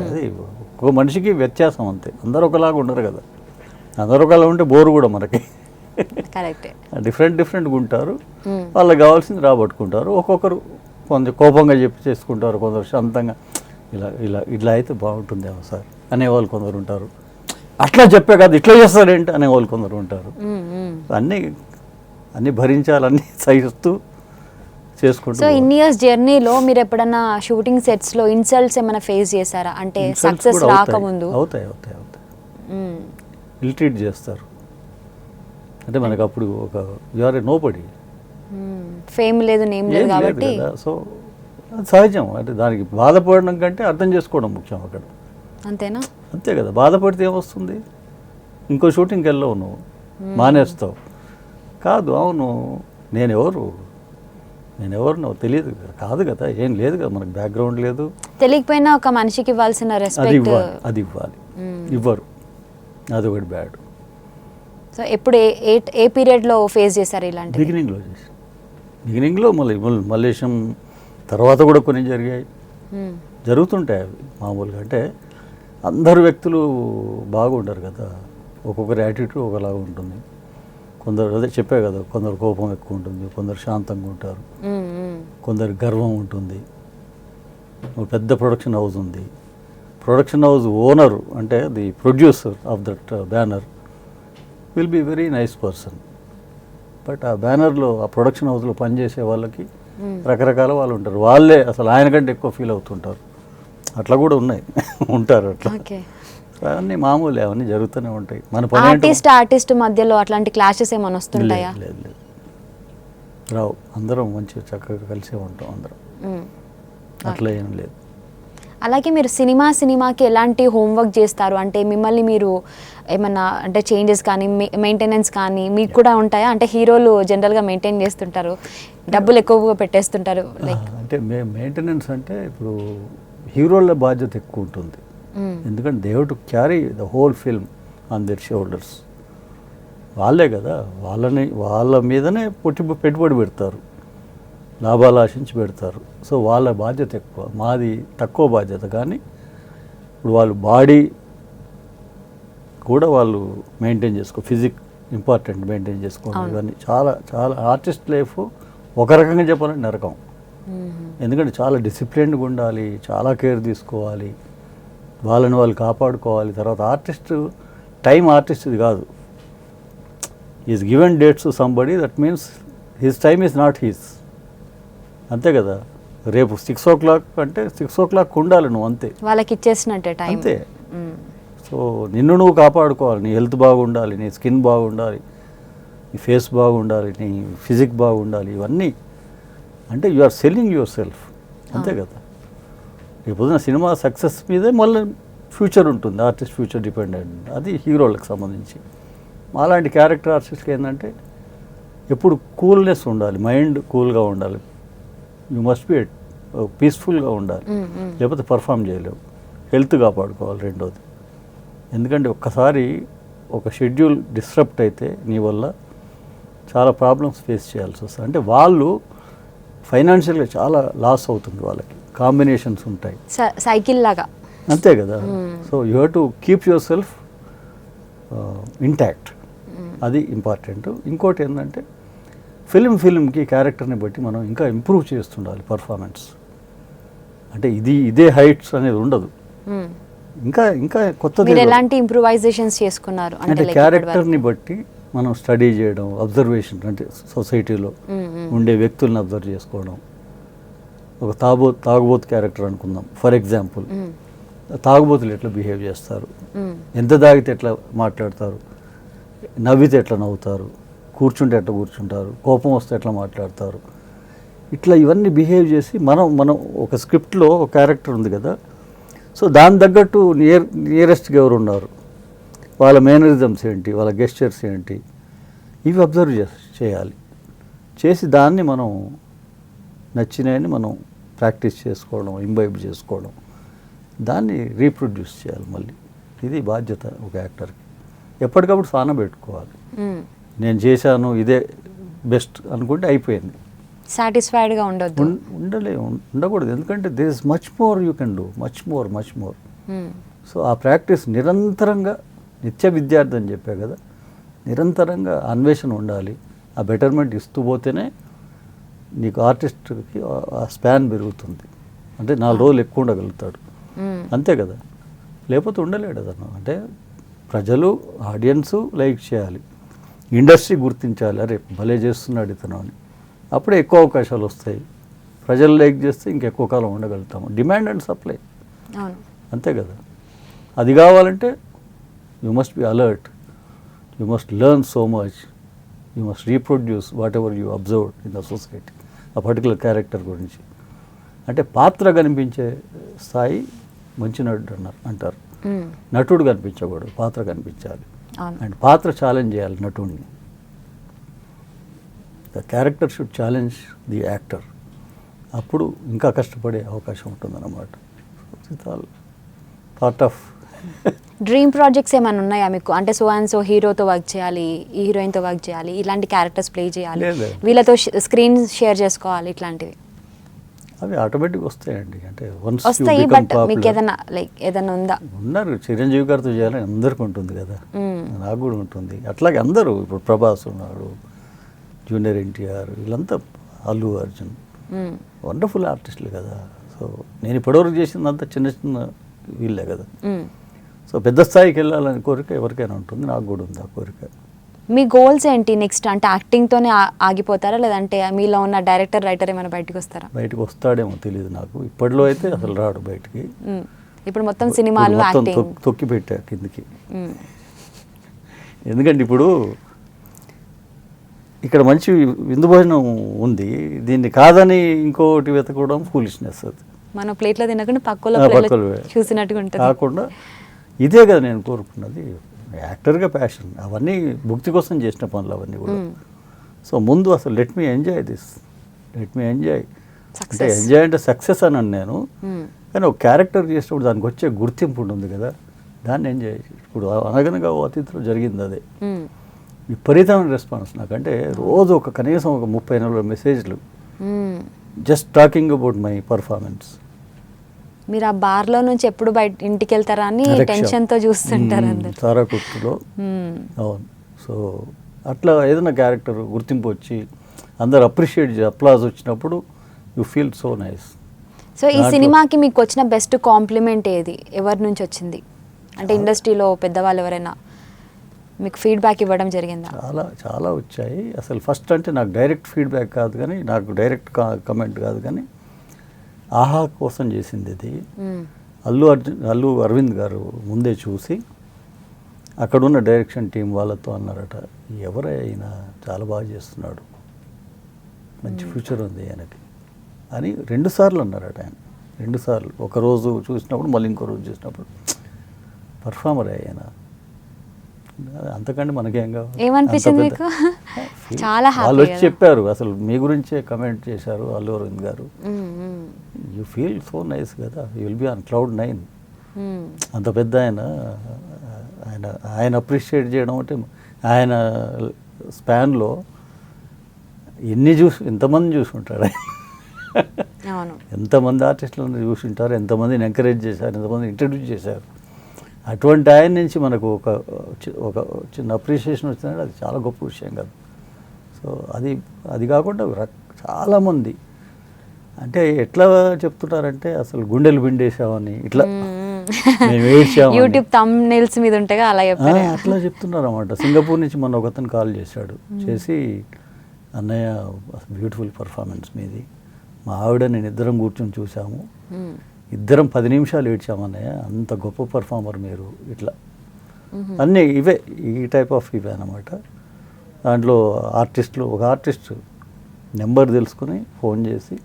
అది ఒక్కో మనిషికి వ్యత్యాసం అంతే, అందరు ఒకలాగా ఉండరు కదా. అందరు ఒకలా ఉంటే బోరు కూడా మనకి. డిఫరెంట్గా ఉంటారు, వాళ్ళకి కావాల్సింది రాబట్టుకుంటారు. ఒక్కొక్కరు కొంచెం కోపంగా చేసుకుంటారు, కొందరు శాంతంగా ఇట్లా అయితే బాగుంటుంది సార్ అనేవాళ్ళు కొందరు ఉంటారు. అట్లా చెప్పే కాదు ఇట్లా చేస్తారేంటి అనే వాళ్ళు కొందరు ఉంటారు. అన్నీ అన్నీ భరించాలి, అన్నీ సహిస్తూ చేసుకుంటూ సో ఇన్ని ఇయర్స్ జర్నీలో మీరు ఎప్పుడన్నా షూటింగ్ సెట్స్లో ఇన్సల్ట్స్ ఏమైనా ఫేస్ చేశారా? అంటే సక్సెస్ రాకముందు. అవుతాయి ఇల్ ట్రీట్ చేస్తారు. అంటే మనకు అప్పుడు ఒక యూఆర్ ఏ నోబడీ, ఫేమ్ లేదు, నేమ్ లేదు కాబట్టి. సో అది సహజం. అంటే దానికి బాధపడడం కంటే అర్థం చేసుకోవడం ముఖ్యం అక్కడ. అంతేనా? అంతే కదా. బాధపడితే ఏమొస్తుంది? ఇంకో షూటింగ్కి వెళ్ళవు, నువ్వు మానేస్తావు. కాదు, అవును నేనెవరు నువ్వు తెలియదు కాదు కదా, ఏం లేదు కదా, మనకు బ్యాక్గ్రౌండ్ లేదు. తెలియకపోయినా ఒక మనిషికి ఇవ్వాల్సిన రెస్పెక్ట్ అది ఇవ్వాలి. ఇవ్వరు, అది ఒకటి బ్యాడ్. సో ఎప్పుడు ఏ పీరియడ్లో ఫేస్ చేశారు ఇలాంటి? బిగినింగ్లో మల్లేశం తర్వాత కూడా కొన్ని జరిగాయి, జరుగుతుంటాయి అవి మామూలుగా. అంటే అందరు వ్యక్తులు బాగుంటారు కదా, ఒక్కొక్కరి యాటిట్యూడ్ ఒకలాగా ఉంటుంది. కొందరు అదే చెప్పే కదా, కొందరు కోపం ఎక్కువ ఉంటుంది, కొందరు శాంతంగా ఉంటారు, కొందరు గర్వం ఉంటుంది. పెద్ద ప్రొడక్షన్ హౌస్ ఉంది, ప్రొడక్షన్ హౌస్ ఓనరు అంటే the producer of that banner will be very nice person. But ఆ బ్యానర్లో ఆ ప్రొడక్షన్ హౌస్లో పనిచేసే వాళ్ళకి రకరకాల వాళ్ళు ఉంటారు, వాళ్ళే అసలు ఆయన కంటే ఎక్కువ ఫీల్ అవుతుంటారు. అట్లా కూడా ఉన్నాయి, ఉంటారు అట్లా. అవన్నీ మామూలే, అవన్నీ జరుగుతూనే ఉంటాయి. మన పని ఆర్టిస్ట్ మధ్యలో అట్లాంటి క్లాషెస్ ఏమైనా వస్తుంటాయా? లేదు, రావు. అందరం మంచిగా చక్కగా కలిసే ఉంటాం అందరం, అట్లా ఏం లేదు. అలాగే మీరు సినిమాకి ఎలాంటి హోంవర్క్ చేస్తారు? అంటే మిమ్మల్ని మీరు ఏమన్నా అంటే చేంజెస్ కానీ మెయింటెనెన్స్ కానీ మీకు కూడా ఉంటాయా? అంటే హీరోలు జనరల్గా మెయింటైన్ చేస్తుంటారు, డబ్బులు ఎక్కువగా పెట్టేస్తుంటారు. లైక్ అంటే మెయింటెనెన్స్ అంటే ఇప్పుడు హీరోల బాధ్యత ఎక్కువ ఉంటుంది, ఎందుకంటే they have to carry the whole film on their shoulders. వాళ్ళే కదా, వాళ్ళ మీదనే పెట్టుబడి పెడతారు, లాభాలు ఆశించి పెడతారు. సో వాళ్ళ బాధ్యత ఎక్కువ, మాది తక్కువ బాధ్యత. కానీ ఇప్పుడు వాళ్ళు బాడీ కూడా వాళ్ళు మెయింటైన్ ఫిజిక్ ఇంపార్టెంట్, మెయింటైన్ చేసుకోవడం. ఇవన్నీ చాలా చాలా ఆర్టిస్ట్ లైఫ్ ఒక రకంగా చెప్పాలంటే నరకం. ఎందుకంటే చాలా డిసిప్లిన్డ్గా ఉండాలి, చాలా కేర్ తీసుకోవాలి, వాళ్ళని వాళ్ళు కాపాడుకోవాలి. తర్వాత ఆర్టిస్ట్ ఇది కాదు, is given dates to somebody, that means his time is not his. అంతే కదా. రేపు 6 o'clock అంటే 6 o'clock ఉండాలి నువ్వు, అంతే, వాళ్ళకి ఇచ్చేసినట్టే టైం, అంతే. సో నిన్ను నువ్వు కాపాడుకోవాలి, నీ హెల్త్ బాగుండాలి, నీ స్కిన్ బాగుండాలి, నీ ఫేస్ బాగుండాలి, నీ ఫిజిక్ బాగుండాలి. ఇవన్నీ అంటే you are selling yourself, అంతే కదా. రేపొద్దున సినిమా సక్సెస్ మీదే మళ్ళీ ఫ్యూచర్ ఉంటుంది, ఆర్టిస్ట్ ఫ్యూచర్ డిపెండెంట్. అది హీరోలకు సంబంధించి. అలాంటి క్యారెక్టర్ ఆర్టిస్ట్కి ఏంటంటే ఎప్పుడు కూల్నెస్ ఉండాలి, మైండ్ కూల్గా ఉండాలి, యూ మస్ట్ బి పీస్ఫుల్గా ఉండాలి, లేకపోతే పర్ఫామ్ చేయలేవు. హెల్త్ కాపాడుకోవాలి రెండోది. ఎందుకంటే ఒక్కసారి ఒక షెడ్యూల్ డిస్టర్బ్ అయితే నీ వల్ల చాలా ప్రాబ్లమ్స్ ఫేస్ చేయాల్సి వస్తుంది. అంటే వాళ్ళు ఫైనాన్షియల్గా చాలా లాస్ అవుతుంది, వాళ్ళకి కాంబినేషన్స్ ఉంటాయి, సైకిల్ లాగా, అంతే కదా. So you have to keep your self intact, అది ఇంపార్టెంట్. ఇంకోటి ఏంటంటే ఫిల్మ్కి క్యారెక్టర్ని బట్టి మనం ఇంకా ఇంప్రూవ్ చేస్తుండాలి పర్ఫార్మెన్స్. అంటే ఇదే హైట్స్ అనేది ఉండదు, ఇంకా కొత్తది. ఎలాంటి ఇంప్రూవైజేషన్స్ చేసుకున్నారు? అంటే క్యారెక్టర్ని బట్టి మనం స్టడీ చేయడం, అబ్జర్వేషన్, అంటే సొసైటీలో ఉండే వ్యక్తులను అబ్జర్వ్ చేసుకోవడం. ఒక తాగుబోతు క్యారెక్టర్ అనుకుందాం ఫర్ ఎగ్జాంపుల్. తాగుబోతులు ఎట్లా బిహేవ్ చేస్తారు, ఎంత తాగితే ఎట్లా మాట్లాడతారు, నవ్వితే ఎట్లా నవ్వుతారు, కూర్చుంటే ఎట్లా కూర్చుంటారు, కోపం వస్తే ఎట్లా మాట్లాడతారు, ఇట్లా ఇవన్నీ బిహేవ్ చేసి మనం ఒక స్క్రిప్ట్లో ఒక క్యారెక్టర్ ఉంది కదా, సో దాని తగ్గట్టు నియరెస్ట్గా ఎవరు ఉన్నారు, వాళ్ళ మేనరిజమ్స్ ఏంటి, వాళ్ళ గెస్చర్స్ ఏంటి, ఇవి అబ్జర్వ్ చేయాలి. చేసి దాన్ని మనం నచ్చినాయని మనం ప్రాక్టీస్ చేసుకోవడం, ఇంబైబ్ చేసుకోవడం, దాన్ని రీప్రొడ్యూస్ చేయాలి మళ్ళీ. ఇది బాధ్యత ఒక యాక్టర్కి. ఎప్పటికప్పుడు సాన పెట్టుకోవాలి. నేను చేశాను ఇదే బెస్ట్ అనుకుంటే అయిపోయింది, సాటిస్ఫైడ్గా ఉండకూడదు. ఎందుకంటే there is much more you can do, much more. So ఆ ప్రాక్టీస్ నిరంతరంగా, నిత్య విద్యార్థి అని చెప్పా కదా, నిరంతరంగా అన్వేషణ ఉండాలి. ఆ బెటర్మెంట్ ఇస్తూ పోతేనే నీకు ఆర్టిస్ట్కి ఆ స్పాన్ పెరుగుతుంది. అంటే 4 రోజులు ఎక్కువ ఉండగలుగుతాడు, అంతే కదా. లేకపోతే ఉండలేడు అతను. అంటే ప్రజలు ఆడియన్సు లైక్ చేయాలి, ఇండస్ట్రీ గుర్తించాలి, అరే భలే చేస్తున్నాడు ఇతను అని. అప్పుడే ఎక్కువ అవకాశాలు వస్తాయి. ప్రజలు లైక్ చేస్తే ఇంకెక్కువ కాలం ఉండగలుగుతాము. డిమాండ్ అండ్ సప్లై, అవును. అంతే కదా. అది కావాలంటే you must be alert, you must learn so much, you must reproduce what ever you observe in the society ఆ పర్టికులర్ క్యారెక్టర్ గురించి. అంటే పాత్ర కనిపించే స్థాయి మంచి నటుడు అంటారు. నటుడు కనిపించకూడదు, పాత్ర కనిపించాలి. అండ్ పాత్ర ఛాలెంజ్ చేయాలి నటుడిని. The character should challenge the actor. అప్పుడు ఇంకా కష్టపడే అవకాశం ఉంటుందన్నమాట. పార్ట్ ఆఫ్ డ్రీమ్ ప్రాజెక్ట్స్ ఏమైనా ఉన్నాయా మీకు? అంటే సో అండ్ సో హీరోతో వర్క్ చేయాలి, ఈ హీరోయిన్తో వర్క్ చేయాలి, ఇలాంటి క్యారెక్టర్స్ ప్లే చేయాలి, లేదు. వీళ్ళతో స్క్రీన్ షేర్ చేసుకోవాలి, ఇట్లాంటివి అవి ఆటోమేటిక్ వస్తాయండి. అంటే వస్తాయి. బట్ మీకు ఏదైనా లైక్ ఏదైనా ఉందా? ఉన్నారు, చిరంజీవి గారితో చేయాలని అందరికీ ఉంటుంది కదా, నాకు కూడా ఉంటుంది. అట్లాగే అందరూ, ఇప్పుడు ప్రభాస్ ఉన్నాడు, జూనియర్ ఎన్టీఆర్, వీళ్ళంతా, అల్లు అర్జున్, వండర్ఫుల్ ఆర్టిస్టులు కదా. సో నేను ఇప్పటివరకు చేసిందంతా చిన్న చిన్న వీళ్ళే కదా. సో పెద్ద స్థాయికి వెళ్ళాలని కోరిక ఎవరికైనా ఉంటుంది, నాకు కూడా ఉంది ఆ కోరిక. మీ గోల్స్ ఏంటి నెక్స్ట్? అంటే యాక్టింగ్తోనే ఆగిపోతారా, లేదంటే మీలో ఉన్న డైరెక్టర్ రైటర్ ఏమైనా బయటకు వస్తారా? బయటకు వస్తాడేమో తెలియదు నాకు. ఇప్పట్లో అయితే అసలు రాడు బయటికి. ఇప్పుడు మొత్తం సినిమాలు యాక్టింగ్ తొక్కి పెట్టా కిందికి. ఎందుకంటే ఇప్పుడు ఇక్కడ మంచి విందు భోజనం ఉంది, దీన్ని కాదని ఇంకోటి వెతకడం ఫూలిష్నెస్. అది మన ప్లేట్లో తినకుండా పక్కలో చూసినట్టుగా ఉంటుంది. కాకుండా ఇదే కదా నేను కోరుకున్నది, యాక్టర్గా ప్యాషన్. అవన్నీ భుక్తి కోసం చేసిన పనులు అవన్నీ కూడా. సో ముందు అసలు let me enjoy this, let me enjoy. అంటే ఎంజాయ్ అంటే సక్సెస్ అని నేను, కానీ ఒక క్యారెక్టర్ చేసినప్పుడు దానికి వచ్చే గుర్తింపు ఉంటుంది కదా, దాన్ని ఎంజాయ్. ఇప్పుడు అనగనగా ఓ అతిథిలో జరిగింది అదే. విపరీతమైన రెస్పాన్స్ నాకంటే రోజు కనీసం ఒక 30-40 మెసేజ్లు just talking about my performance. మీరు ఆ బార్లో నుంచి ఎప్పుడు బయట ఇంటికి వెళ్తారా అని టెన్షన్తో చూస్తుంటారు అందరు. తారాకుట్టులో. అవును. సో అట్లా ఏదైనా క్యారెక్టర్ గుర్తింపు వచ్చి అందరు అప్రిషియేట్ అప్లాజ్ వచ్చినప్పుడు you feel so nice. So ఈ సినిమాకి మీకు వచ్చిన బెస్ట్ కాంప్లిమెంట్ ఏది, ఎవరి నుంచి వచ్చింది? అంటే ఇండస్ట్రీలో పెద్దవాళ్ళు ఎవరైనా మీకు ఫీడ్బ్యాక్ ఇవ్వడం జరిగిందా? చాలా చాలా వచ్చాయి. అసలు ఫస్ట్ అంటే నాకు డైరెక్ట్ ఫీడ్బ్యాక్ కాదు, కానీ నాకు డైరెక్ట్ కమెంట్ కాదు, కానీ ఆహా కోసం చేసింది ఇది. అల్లు అరవింద్ గారు ముందే చూసి అక్కడున్న డైరెక్షన్ టీం వాళ్ళతో అన్నారట, ఎవరైనా చాలా బాగా చేస్తున్నాడు, మంచి ఫ్యూచర్ ఉంది ఆయనకి అని 2 సార్లు అన్నారట ఆయన. 2 సార్లు, ఒకరోజు చూసినప్పుడు మళ్ళీ ఇంకో రోజు చూసినప్పుడు పర్ఫార్మర్ ఆయన. అంతకంటే మనకేం కావాలి? ఏమనిపించింది మీకు? చాలా వాళ్ళు వచ్చి చెప్పారు, అసలు మీ గురించే కమెంట్ చేశారు అల్లు అరవింద్ గారు. యూ ఫీల్ సో నైస్ కదా, you will be on cloud 9. అంత పెద్ద ఆయన అప్రిషియేట్ చేయడం అంటే ఆయన స్పాన్లో ఎంతమంది చూసుంటాడు ఆయన. ఎంతమంది ఆర్టిస్టులను చూసుంటారు, ఎంతమందిని ఎంకరేజ్ చేశారు, ఎంతమంది ఇంట్రడ్యూస్ చేశారు. అటువంటి ఆయన నుంచి మనకు ఒక చిన్న అప్రిషియేషన్ వచ్చిందంటే అది చాలా గొప్ప విషయం కదా. సో అది కాకుండా చాలామంది అంటే ఎట్లా చెప్తున్నారంటే అసలు గుండెలు పిండేసామని, ఇట్లా మేము ఏడ్చాము, యూట్యూబ్ థంబ్నెయిల్స్ మీద ఉంటాయి అలా చెప్పారు, అట్లా చెప్తున్నారు అన్నమాట. సింగపూర్ నుంచి మొన్న ఒకతను కాల్ చేశాడు, చేసి అన్నయ్య బ్యూటిఫుల్ పర్ఫార్మెన్స్ మీది, మా ఆవిడ నేను ఇద్దరం కూర్చొని చూసాము, ఇద్దరం 10 నిమిషాలు ఏడ్చామన్నయ్య, అంత గొప్ప పర్ఫార్మర్ మీరు, ఇట్లా అన్నీ ఇవే, ఈ టైప్ ఆఫ్ ఇవే అన్నమాట. దాంట్లో ఒక ఆర్టిస్ట్ నెంబర్ తెలుసుకుని ఫోన్ చేసి,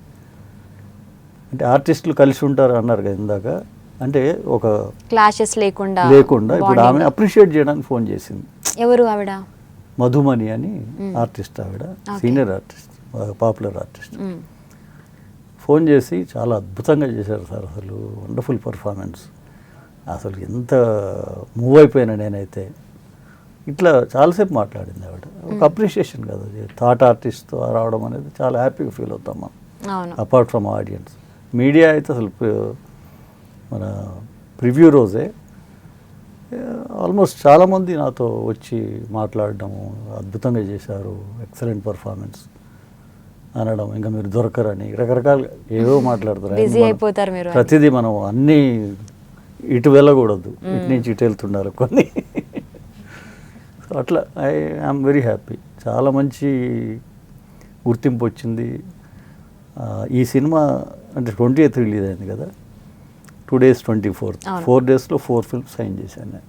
అంటే ఆర్టిస్టులు కలిసి ఉంటారు అన్నారు కదా ఇందాక, అంటే ఒక క్లాషెస్ లేకుండా ఇప్పుడు ఆమె అప్రిషియేట్ చేయడానికి ఫోన్ చేసింది. ఎవరు ఆవిడ? మధుమణి అని ఆర్టిస్ట్, ఆవిడ senior artist, popular artist. Phone చేసి చాలా అద్భుతంగా చేశారు సార్, అసలు వండర్ఫుల్ పర్ఫార్మెన్స్, అసలు ఎంత మూవ్ అయిపోయినా నేనైతే, ఇట్లా చాలాసేపు మాట్లాడింది ఆవిడ. ఒక అప్రిషియేషన్ కదా, థాట్ ఆర్టిస్ట్తో రావడం అనేది చాలా హ్యాపీగా ఫీల్ అవుతాం మనం, అపార్ట్ ఫ్రమ్ ఆడియన్స్. మీడియా అయితే అసలు మన ప్రివ్యూ రోజే ఆల్మోస్ట్ చాలామంది నాతో వచ్చి మాట్లాడడము, అద్భుతంగా చేశారు, ఎక్సలెంట్ పర్ఫార్మెన్స్ అనడం, ఇంకా మీరు దొరకరని రకరకాలుగా ఏవో మాట్లాడతారు. ప్రతిదీ మనం అన్నీ ఇటు వెళ్ళకూడదు, ఇటు నుంచి ఇటు వెళ్తుండాలి కొన్ని. సో అట్లా ఐఎమ్ వెరీ హ్యాపీ. చాలా మంచి గుర్తింపు వచ్చింది. ఈ సినిమా అంటే 28th రిలీజ్ అయింది కదా, 2 days 24th, 4 daysలో 4 films సైన్ చేశాను నేను,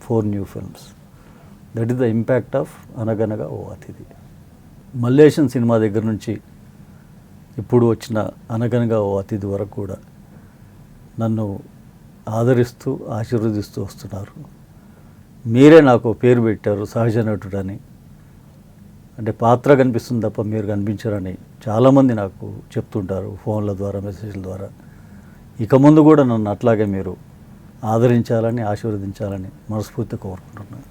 4 new films. That is the impact of అనగనగా ఓ అతిథి. మల్లేశం సినిమా దగ్గర నుంచి ఇప్పుడు వచ్చిన అనగనగా ఓ అతిథి వరకు కూడా నన్ను ఆదరిస్తూ ఆశీర్వదిస్తూ వస్తున్నారు. మీరే నాకు పేరు పెట్టారు సహజ నటుడని. అంటే పాత్ర కనిపిస్తుంది తప్ప మీరు కనిపించరని చాలామంది నాకు చెప్తుంటారు ఫోన్ల ద్వారా, మెసేజ్ల ద్వారా. ఇక ముందు కూడా నన్ను అట్లాగే మీరు ఆదరించాలని, ఆశీర్వదించాలని మనస్ఫూర్తిగా కోరుకుంటున్నాను.